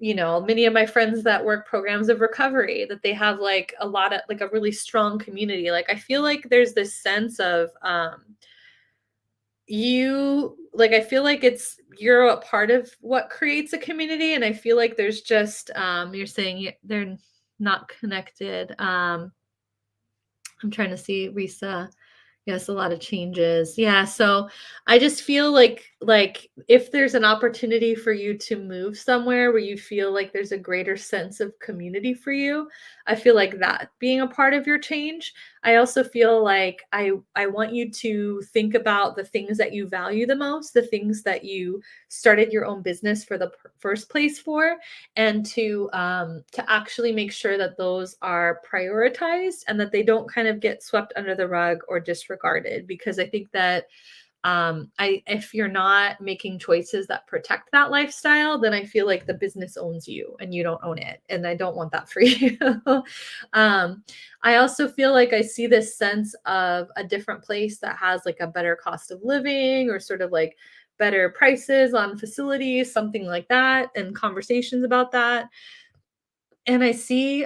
many of my friends that work programs of recovery, that they have like a lot of like a really strong community. Like I feel like there's this sense of I feel like you're a part of what creates a community, and I feel like there's just you're saying they're not connected. I'm trying to see, Risa. Yes, a lot of changes. Yeah, so I just feel like if there's an opportunity for you to move somewhere where you feel like there's a greater sense of community for you, I feel like that being a part of your change. I also feel like I want you to think about the things that you value the most, the things that you started your own business for the first place for, and to actually make sure that those are prioritized and that they don't kind of get swept under the rug or disregarded. Because I think that I if you're not making choices that protect that lifestyle, then I feel like the business owns you and you don't own it, and I don't want that for you. I also feel like I see this sense of a different place that has like a better cost of living, or sort of like better prices on facilities, something like that, and conversations about that. And I see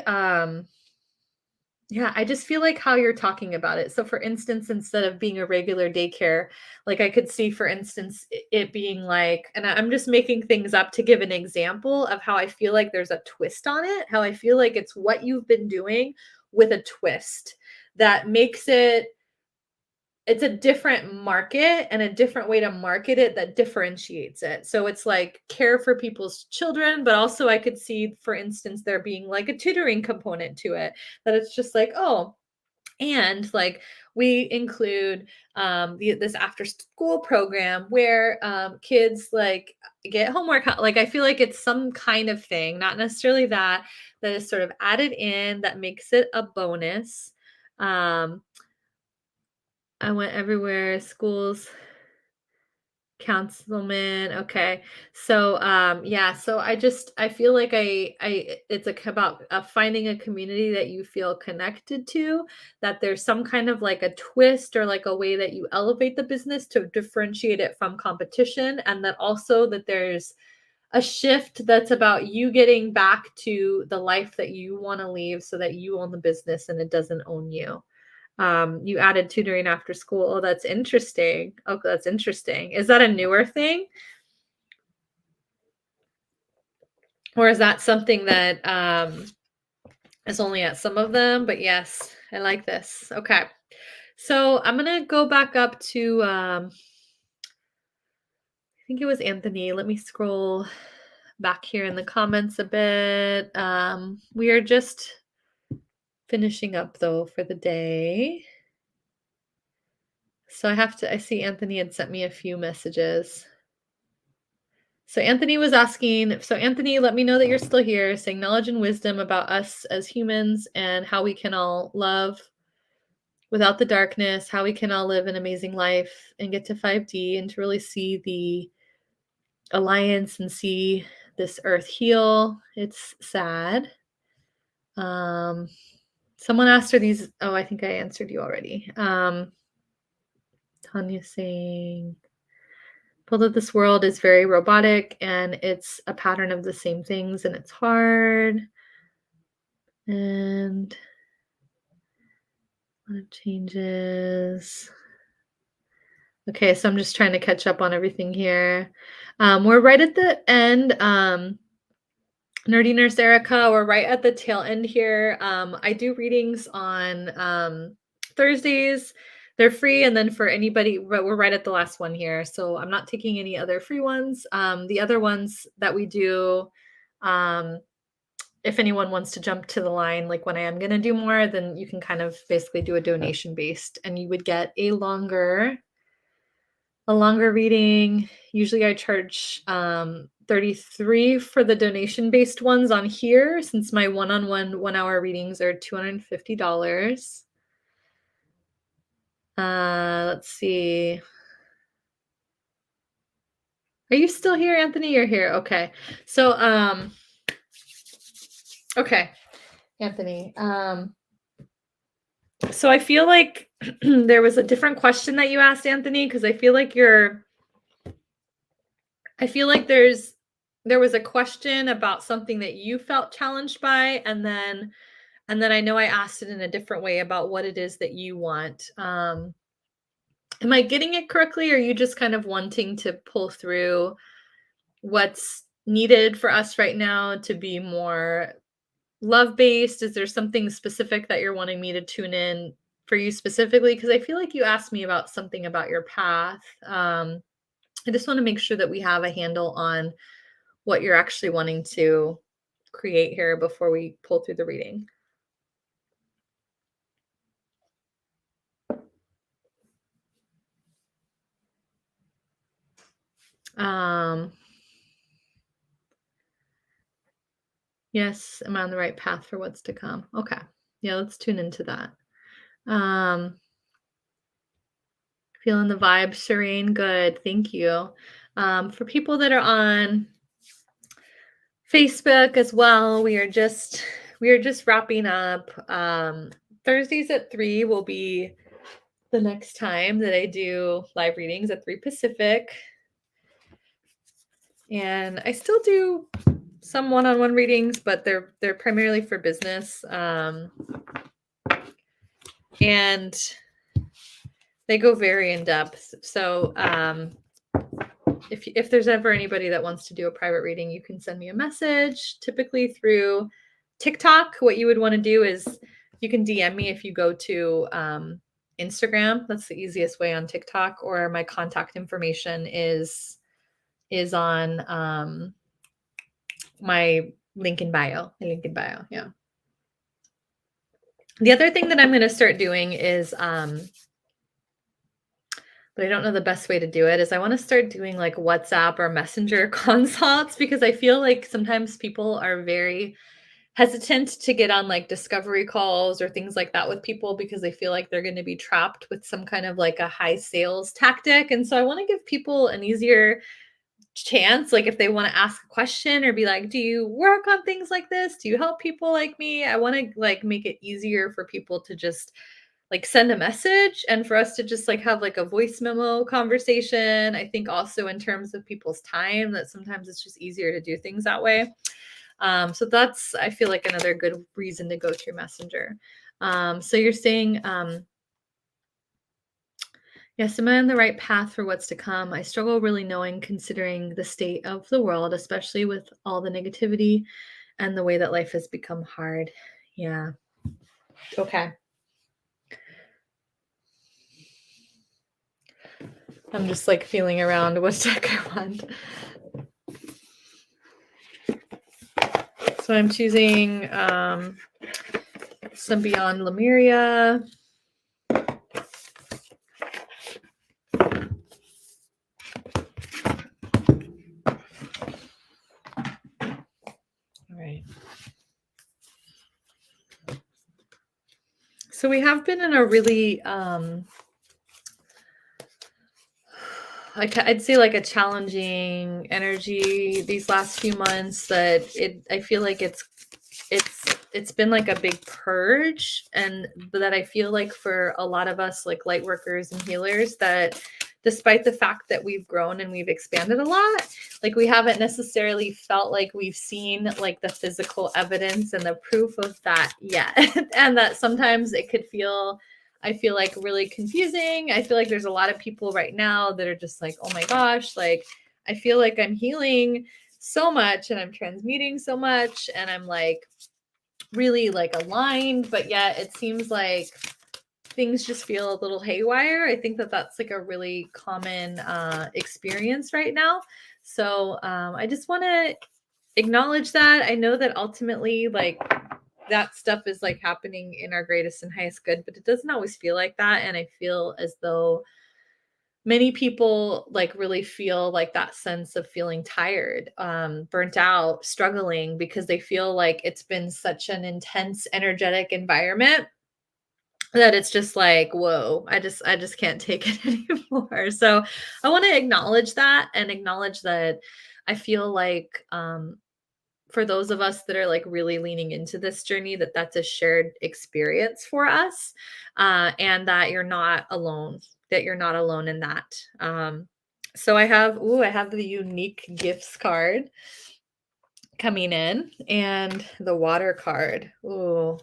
yeah, I just feel like how you're talking about it. So, for instance, instead of being a regular daycare, like I could see, for instance, it being like, and I'm just making things up to give an example of how I feel like there's a twist on it, how I feel like it's what you've been doing with a twist that makes it's a different market and a different way to market it that differentiates it. So it's like care for people's children, but also I could see, for instance, there being like a tutoring component to it, that it's just like, oh, and like we include this after school program where kids like get homework. Like I feel like it's some kind of thing, not necessarily that is sort of added in that makes it a bonus. Um, I went everywhere, schools, councilman. Okay. So yeah, so I feel like it's like about finding a community that you feel connected to, that there's some kind of like a twist or like a way that you elevate the business to differentiate it from competition, and that also that there's a shift that's about you getting back to the life that you want to leave so that you own the business and it doesn't own you. You added tutoring after school. Oh, that's interesting. Oh, that's interesting. Is that a newer thing? Or is that something that is only at some of them? But yes, I like this. Okay. So I'm gonna go back up to I think it was Anthony. Let me scroll back here in the comments a bit. We are just finishing up though for the day. So I see Anthony had sent me a few messages. So Anthony was asking, so Anthony, let me know that you're still here, saying knowledge and wisdom about us as humans and how we can all love without the darkness, how we can all live an amazing life and get to 5D and to really see the alliance and see this earth heal. It's sad. Um, someone asked, are these, oh, I think I answered you already. Tanya saying, feel that this world is very robotic and it's a pattern of the same things and it's hard. And a lot of changes. Okay, so I'm just trying to catch up on everything here. We're right at the end. Nerdy Nurse Erica, we're right at the tail end here. I do readings on Thursdays. They're free, and then for anybody, but we're right at the last one here, so I'm not taking any other free ones. The other ones that we do, um, if anyone wants to jump to the line, like when I am going to do more, then you can kind of basically do a donation based, and you would get a longer reading. Usually I charge 33 for the donation based ones on here, since my one-on-one 1 hour readings are $250. Let's see. Are you still here, Anthony? You're here. Okay. So okay, Anthony. So I feel like there was a different question that you asked, Anthony, because I feel like there was a question about something that you felt challenged by, and then I know I asked it in a different way about what it is that you want. Am I getting it correctly, or are you just kind of wanting to pull through what's needed for us right now to be more love-based? Is there something specific that you're wanting me to tune in for you specifically? Because I feel like you asked me about something about your path. I just want to make sure that we have a handle on what you're actually wanting to create here before we pull through the reading. Yes, am I on the right path for what's to come? Okay. Yeah, let's tune into that. Feeling the vibe, Shireen. Good. Thank you. For people that are on Facebook as well, we are just wrapping up. Thursdays at 3 will be the next time that I do live readings at 3 Pacific. And I still do some one-on-one readings, but they're primarily for business. And they go very in depth. So if there's ever anybody that wants to do a private reading, you can send me a message, typically through TikTok. What you would want to do is you can DM me if you go to Instagram. That's the easiest way on TikTok, or my contact information is on my link in bio. Yeah. The other thing that I'm going to start doing is but I don't know the best way to do it, is I want to start doing like WhatsApp or Messenger consults, because I feel like sometimes people are very hesitant to get on like discovery calls or things like that with people, because they feel like they're going to be trapped with some kind of like a high sales tactic. And so I want to give people an easier chance, like if they want to ask a question or be like, do you work on things like this? Do you help people like me? I want to like make it easier for people to just like send a message, and for us to just like have like a voice memo conversation. I think also in terms of people's time, that sometimes it's just easier to do things that way. So that's, I feel like, another good reason to go through Messenger. So you're saying, yes, am I on the right path for what's to come? I struggle really knowing, considering the state of the world, especially with all the negativity and the way that life has become hard. Yeah. Okay. I'm just like feeling around what deck I want. So I'm choosing some Beyond Lemuria. All right. So we have been in a really I'd say like a challenging energy these last few months, that I feel like it's been like a big purge, and that I feel like for a lot of us like light workers and healers, that despite the fact that we've grown and we've expanded a lot, like we haven't necessarily felt like we've seen like the physical evidence and the proof of that yet. And that sometimes it could feel, I feel like, really confusing. I feel like there's a lot of people right now that are just like, oh my gosh, like I feel like I'm healing so much and I'm transmuting so much and I'm like really like aligned, but yet it seems like things just feel a little haywire. I think that that's like a really common experience right now. So I just want to acknowledge that. I know that ultimately, like, that stuff is like happening in our greatest and highest good, but it doesn't always feel like that. And I feel as though many people like really feel like that sense of feeling tired, burnt out, struggling because they feel like it's been such an intense energetic environment that it's just like, whoa, I just can't take it anymore. So I want to acknowledge that and acknowledge that I feel like for those of us that are like really leaning into this journey, that that's a shared experience for us, and that you're not alone, that you're not alone in that. So I have the unique gifts card coming in and the water card. Ooh,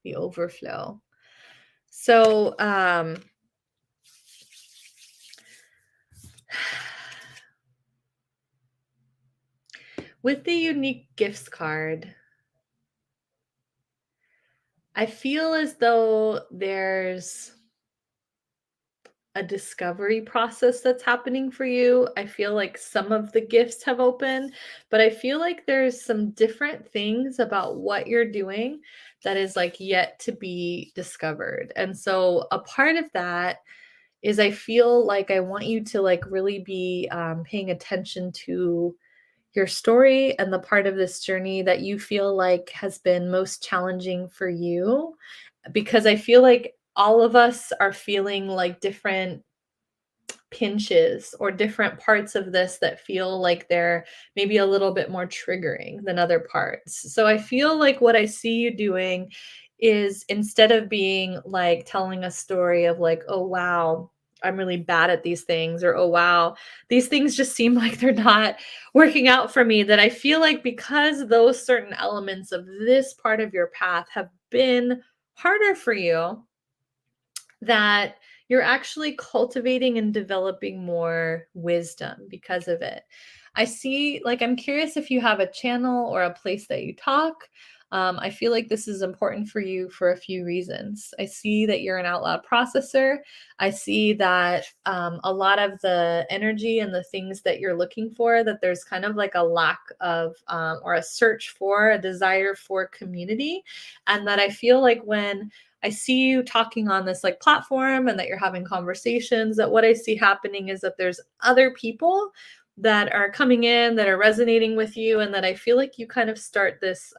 the overflow. So, with the unique gifts card, I feel as though there's a discovery process that's happening for you. I feel like some of the gifts have opened, but I feel like there's some different things about what you're doing that is like yet to be discovered. And so a part of that is I feel like I want you to like really be paying attention to your story and the part of this journey that you feel like has been most challenging for you, because I feel like all of us are feeling like different pinches or different parts of this that feel like they're maybe a little bit more triggering than other parts. So I feel like what I see you doing is, instead of being like telling a story of like, oh wow, I'm really bad at these things, or oh wow, these things just seem like they're not working out for me, that I feel like because those certain elements of this part of your path have been harder for you, that you're actually cultivating and developing more wisdom because of it. I see, like, I'm curious if you have a channel or a place that you talk. I feel like this is important for you for a few reasons. I see that you're an out loud processor. I see that a lot of the energy and the things that you're looking for, that there's kind of like a lack of, or a search for, a desire for community. And that I feel like when I see you talking on this like platform and that you're having conversations, that what I see happening is that there's other people that are coming in that are resonating with you, and that I feel like you kind of start this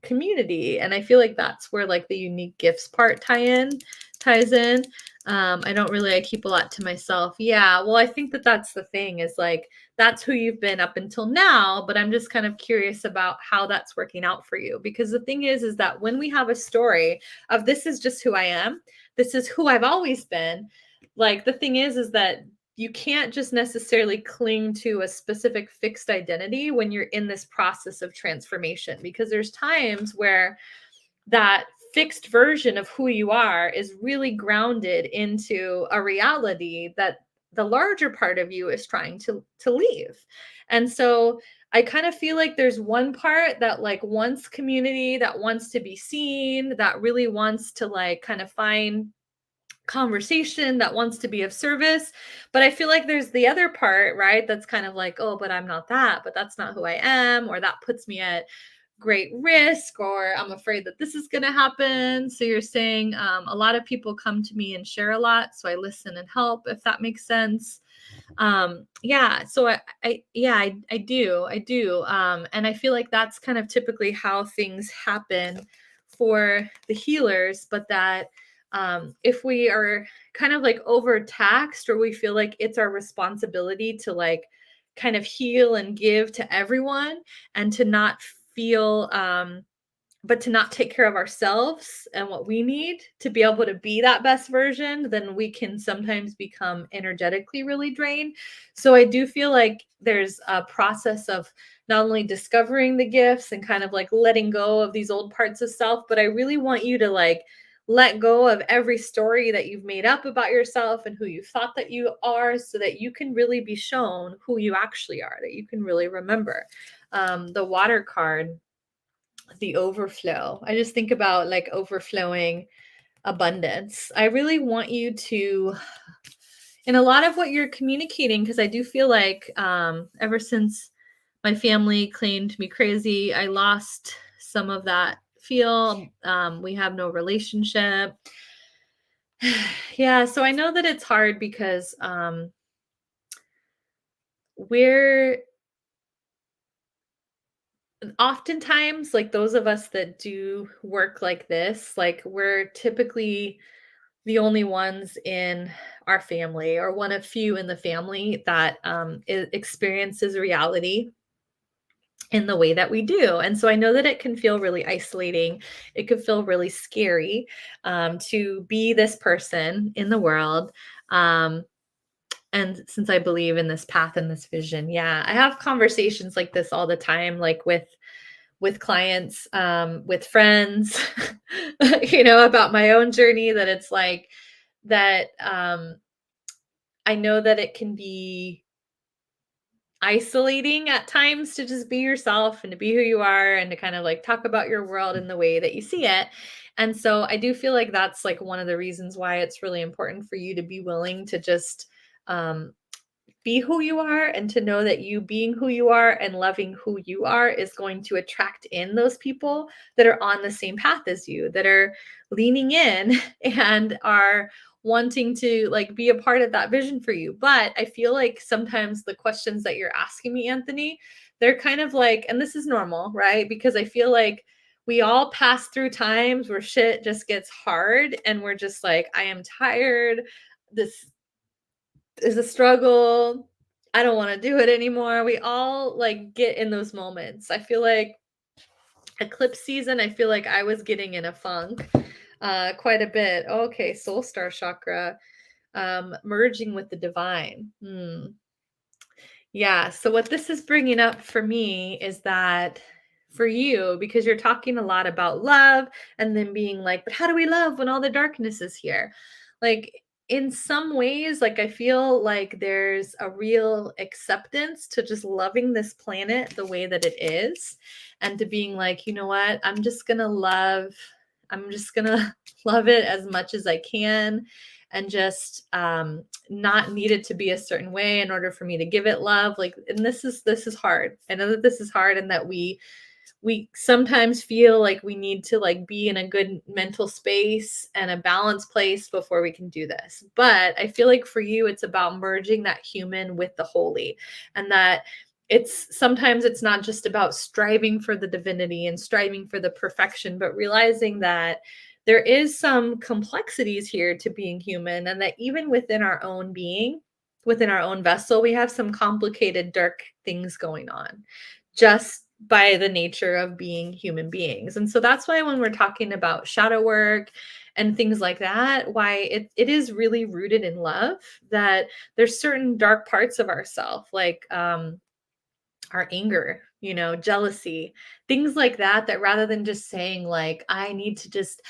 community. And I feel like that's where like the unique gifts part ties in. I don't really, I keep a lot to myself. Yeah, well, I think that that's the thing, is like that's who you've been up until now, but I'm just kind of curious about how that's working out for you, because the thing is that when we have a story of this is just who I am, this is who I've always been, like the thing is that you can't just necessarily cling to a specific fixed identity when you're in this process of transformation, because there's times where that fixed version of who you are is really grounded into a reality that the larger part of you is trying to leave. And so I kind of feel like there's one part that like wants community, that wants to be seen, that really wants to like kind of find conversation, that wants to be of service. But I feel like there's the other part, right? That's kind of like, oh, but I'm not that, but that's not who I am, or that puts me at great risk, or I'm afraid that this is going to happen. So you're saying a lot of people come to me and share a lot. So I listen and help, if that makes sense. Yeah, so I do. And I feel like that's kind of typically how things happen for the healers, but that if we are kind of like overtaxed, or we feel like it's our responsibility to like kind of heal and give to everyone, and to not feel but to not take care of ourselves and what we need to be able to be that best version, then we can sometimes become energetically really drained. So I do feel like there's a process of not only discovering the gifts and kind of like letting go of these old parts of self, but I really want you to like let go of every story that you've made up about yourself and who you thought that you are, so that you can really be shown who you actually are, that you can really remember. The water card, the overflow. I just think about like overflowing abundance. I really want you to, in a lot of what you're communicating, because I do feel like ever since my family claimed me crazy, I lost some of that feel. We have no relationship. Yeah, so I know that it's hard because we're oftentimes, like those of us that do work like this, like we're typically the only ones in our family, or one of few in the family that experiences reality in the way that we do. And so I know that it can feel really isolating. It could feel really scary to be this person in the world. Um, and since I believe in this path and this vision, yeah, I have conversations like this all the time, like with clients, with friends, about my own journey. That it's like that. I know that it can be isolating at times to just be yourself and to be who you are and to kind of like talk about your world in the way that you see it. And so I do feel like that's like one of the reasons why it's really important for you to be willing to just um, be who you are, and to know that you being who you are and loving who you are is going to attract in those people that are on the same path as you, that are leaning in and are wanting to like be a part of that vision for you. But I feel like sometimes the questions that you're asking me, Anthony, they're kind of like, and this is normal, right? Because I feel like we all pass through times where shit just gets hard and we're just like, I am tired. This is a struggle. I don't want to do it anymore. We all like get in those moments. I feel like eclipse season, I feel like I was getting in a funk quite a bit. Okay, soul star chakra, merging with the divine. Yeah. So, what this is bringing up for me is that for you, because you're talking a lot about love and then being like, but how do we love when all the darkness is here? Like, in some ways, like, I feel like there's a real acceptance to just loving this planet the way that it is, and to being like, you know what? I'm just going to love it as much as I can, and just not need it to be a certain way in order for me to give it love. Like, and this is hard. I know that this is hard, and that we sometimes feel like we need to like be in a good mental space and a balanced place before we can do this. But I feel like for you it's about merging that human with the holy, and that it's not just about striving for the divinity and striving for the perfection, but realizing that there is some complexities here to being human, and that even within our own being, within our own vessel, we have some complicated dark things going on, just by the nature of being human beings. And so that's why when we're talking about shadow work and things like that, why it is really rooted in love, that there's certain dark parts of ourself, like our anger, jealousy, things like that, that rather than just saying like, I need to just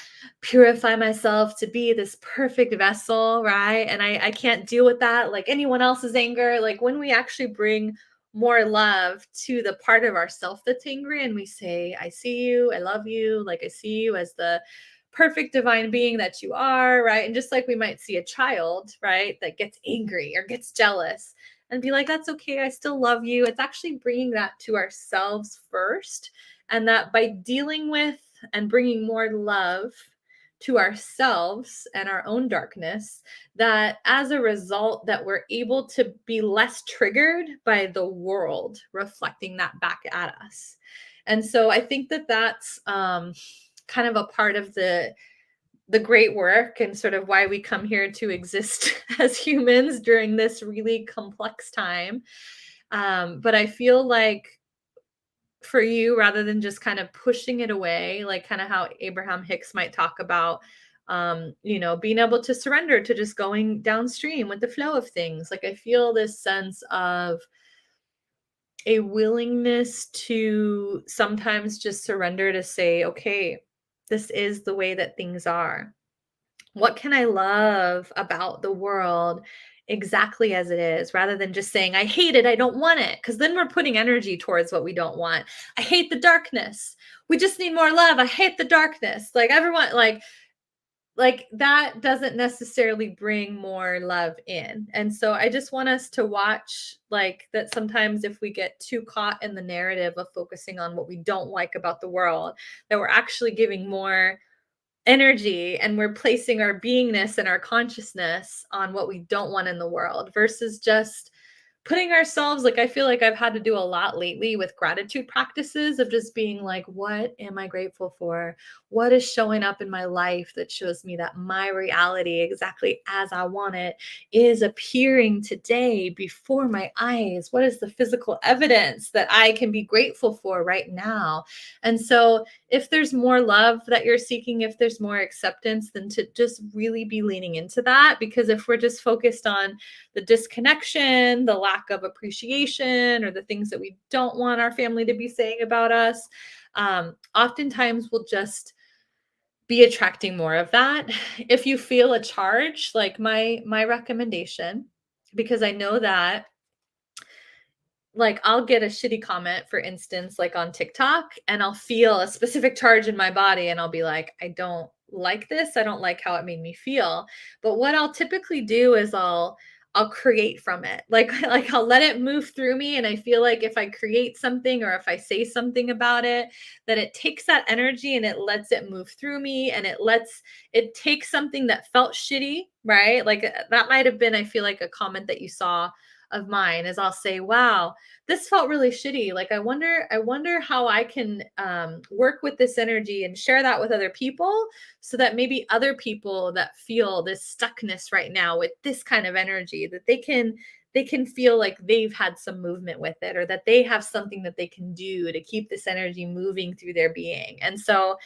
purify myself to be this perfect vessel, right? And I can't deal with that, like anyone else's anger. Like when we actually bring more love to the part of ourself that's angry, and we say, I see you, I love you, like I see you as the perfect divine being that you are, right? And just like we might see a child, right, that gets angry or gets jealous, and be like, that's okay, I still love you. It's actually bringing that to ourselves first. And that by dealing with and bringing more love to ourselves and our own darkness, that as a result, that we're able to be less triggered by the world reflecting that back at us. And so I think that that's kind of a part of the great work, and sort of why we come here to exist as humans during this really complex time. But I feel like for you, rather than just kind of pushing it away, like kind of how Abraham Hicks might talk about, being able to surrender to just going downstream with the flow of things. Like I feel this sense of a willingness to sometimes just surrender, to say, okay, this is the way that things are. What can I love about the world exactly as it is, rather than just saying, I hate it, I don't want it? Because then we're putting energy towards what we don't want. I hate the darkness. We just need more love. I hate the darkness. Like everyone, like that doesn't necessarily bring more love in. And so I just want us to watch like that sometimes if we get too caught in the narrative of focusing on what we don't like about the world, that we're actually giving more energy and we're placing our beingness and our consciousness on what we don't want in the world versus just putting ourselves, like I feel like I've had to do a lot lately with gratitude practices of just being like, what am I grateful for? What is showing up in my life that shows me that my reality, exactly as I want it, is appearing today before my eyes? What is the physical evidence that I can be grateful for right now? And so if there's more love that you're seeking, if there's more acceptance, then to just really be leaning into that. Because if we're just focused on the disconnection, the lack of appreciation, or the things that we don't want our family to be saying about us, oftentimes we'll just be attracting more of that. If you feel a charge, like my recommendation, because I know that like I'll get a shitty comment, for instance, like on TikTok, and I'll feel a specific charge in my body and I'll be like, I don't like this. I don't like how it made me feel. But what I'll typically do is I'll create from it. Like like I'll let it move through me and I feel like if I create something or if I say something about it, that it takes that energy and it lets it move through me and it takes something that felt shitty, right? Like that might have been I feel like a comment that you saw of mine is I'll say, wow, this felt really shitty. Like I wonder how I can work with this energy and share that with other people so that maybe other people that feel this stuckness right now with this kind of energy that they can feel like they've had some movement with it or that they have something that they can do to keep this energy moving through their being. And so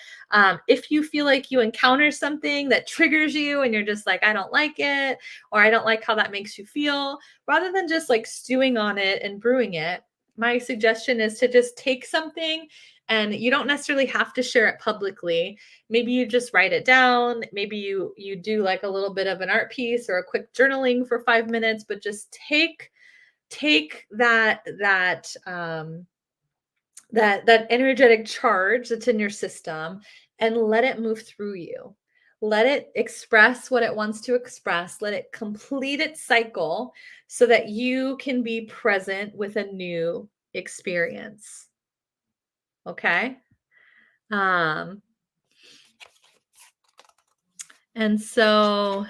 if you feel like you encounter something that triggers you and you're just like, I don't like it, or I don't like how that makes you feel, rather than just like stewing on it and brewing it, my suggestion is to just take something, and you don't necessarily have to share it publicly. Maybe you just write it down. Maybe you do like a little bit of an art piece or a quick journaling for 5 minutes, but just take that energetic charge that's in your system and let it move through you. Let it express what it wants to express. Let it complete its cycle so that you can be present with a new experience. Okay? Um and so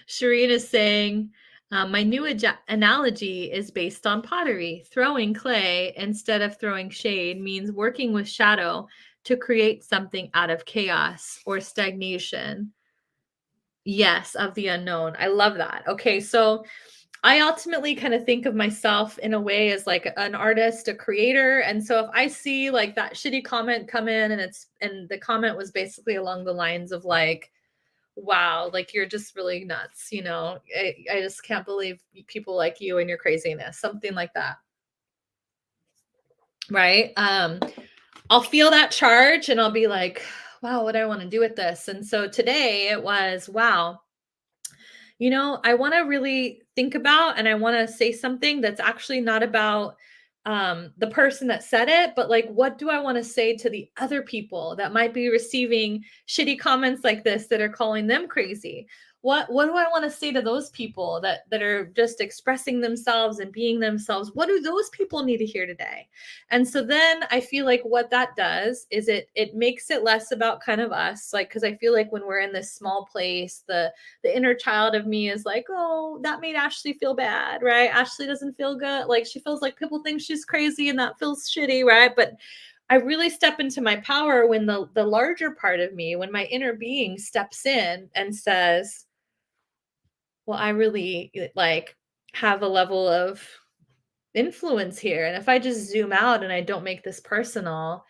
Shireen is saying, my new analogy is based on pottery. Throwing clay instead of throwing shade means working with shadow to create something out of chaos or stagnation. Yes, of the unknown. I love that. Okay, so I ultimately kind of think of myself in a way as like an artist, a creator. And so if I see like that shitty comment come in and the comment was basically along the lines of like, wow, like you're just really nuts, I just can't believe people like you and your craziness, something like that, right? I'll feel that charge and I'll be like, wow, what do I want to do with this? And so today it was, wow, I want to really think about and I want to say something that's actually not about the person that said it, but like what do I want to say to the other people that might be receiving shitty comments like this that are calling them crazy? What do I want to say to those people that are just expressing themselves and being themselves? What do those people need to hear today? And so then I feel like what that does is it makes it less about kind of us, like because I feel like when we're in this small place, the inner child of me is like, oh, that made Ashley feel bad, right? Ashley doesn't feel good. Like she feels like people think she's crazy and that feels shitty, right? But I really step into my power when the larger part of me, when my inner being steps in and says, well, I really like have a level of influence here. And if I just zoom out and I don't make this personal,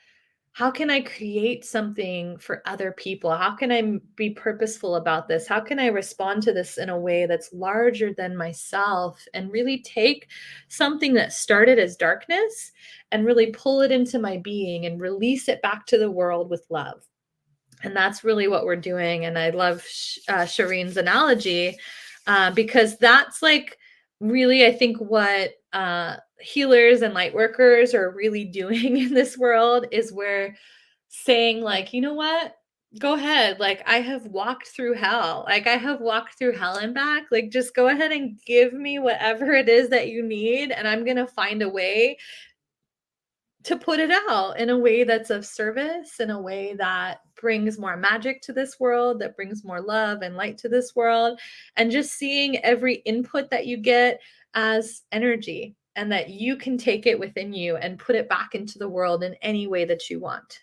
how can I create something for other people? How can be purposeful about this? How can I respond to this in a way that's larger than myself and really take something that started as darkness and really pull it into my being and release it back to the world with love? And that's really what we're doing. And I love Shireen's analogy because that's like really, I think, what healers and light workers are really doing in this world is we're saying, like, you know what? Go ahead. Like, I have walked through hell. Like, I have walked through hell and back. Like, just go ahead and give me whatever it is that you need. And I'm going to find a way to put it out in a way that's of service, in a way that brings more magic to this world, that brings more love and light to this world, and just seeing every input that you get as energy, and that you can take it within you and put it back into the world in any way that you want.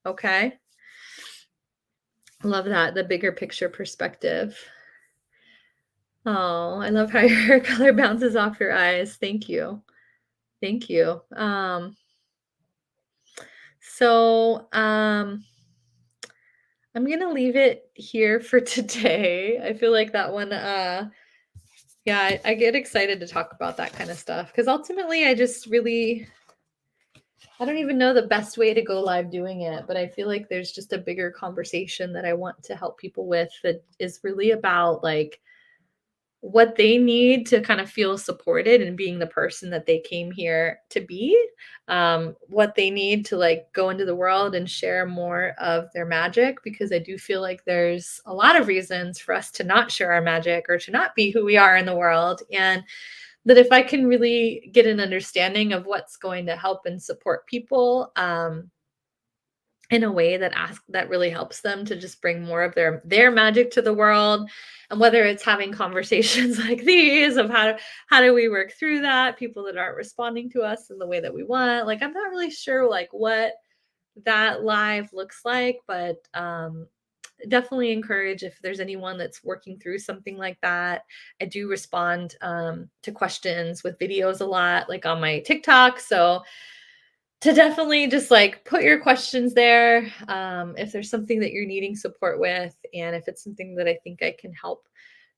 Okay? Love that, the bigger picture perspective. Oh, I love how your color bounces off your eyes. Thank you. Thank you. So I'm gonna leave it here for today. I feel like that one, yeah, I get excited to talk about that kind of stuff because ultimately I just really, I don't even know the best way to go live doing it, but I feel like there's just a bigger conversation that I want to help people with that is really about like what they need to kind of feel supported and being the person that they came here to be, what they need to like go into the world and share more of their magic, because I do feel like there's a lot of reasons for us to not share our magic or to not be who we are in the world. And that if I can really get an understanding of what's going to help and support people, in a way that really helps them to just bring more of their magic to the world, and whether it's having conversations like these of how do we work through that, people that aren't responding to us in the way that we want, like I'm not really sure like what that live looks like, but definitely encourage if there's anyone that's working through something like that. I do respond to questions with videos a lot, like on my TikTok, so to definitely just like put your questions there, if there's something that you're needing support with, and if it's something that I think I can help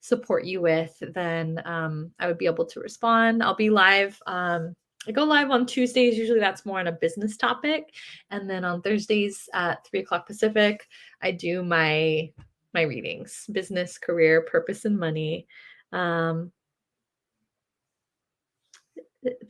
support you with, then I would be able to respond. I'll be live. I go live on Tuesdays. Usually that's more on a business topic, and then on Thursdays at 3 o'clock Pacific, I do my readings: business, career, purpose, and money. Um,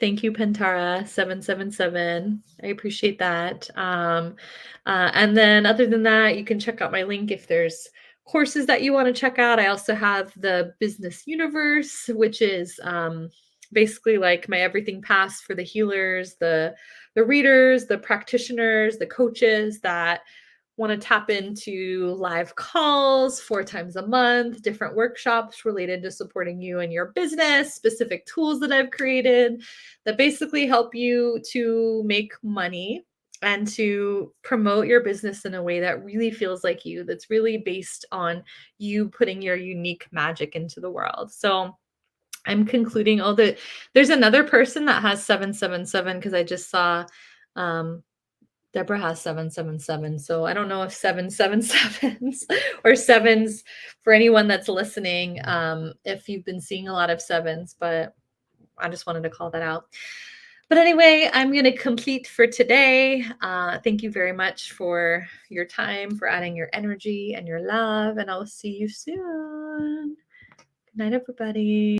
Thank you, Pentara 777. I appreciate that. And then other than that, you can check out my link if there's courses that you want to check out. I also have the Business Universe, which is basically like my everything pass for the healers, the readers, the practitioners, the coaches that want to tap into live calls 4 times a month, different workshops related to supporting you and your business, specific tools that I've created that basically help you to make money and to promote your business in a way that really feels like you, that's really based on you putting your unique magic into the world. So I'm concluding. Oh, there's another person that has 777 because I just saw Deborah has 777. So I don't know if 777s or sevens for anyone that's listening, if you've been seeing a lot of sevens, but I just wanted to call that out. But anyway, I'm going to complete for today. Thank you very much for your time, for adding your energy and your love, and I'll see you soon. Good night, everybody.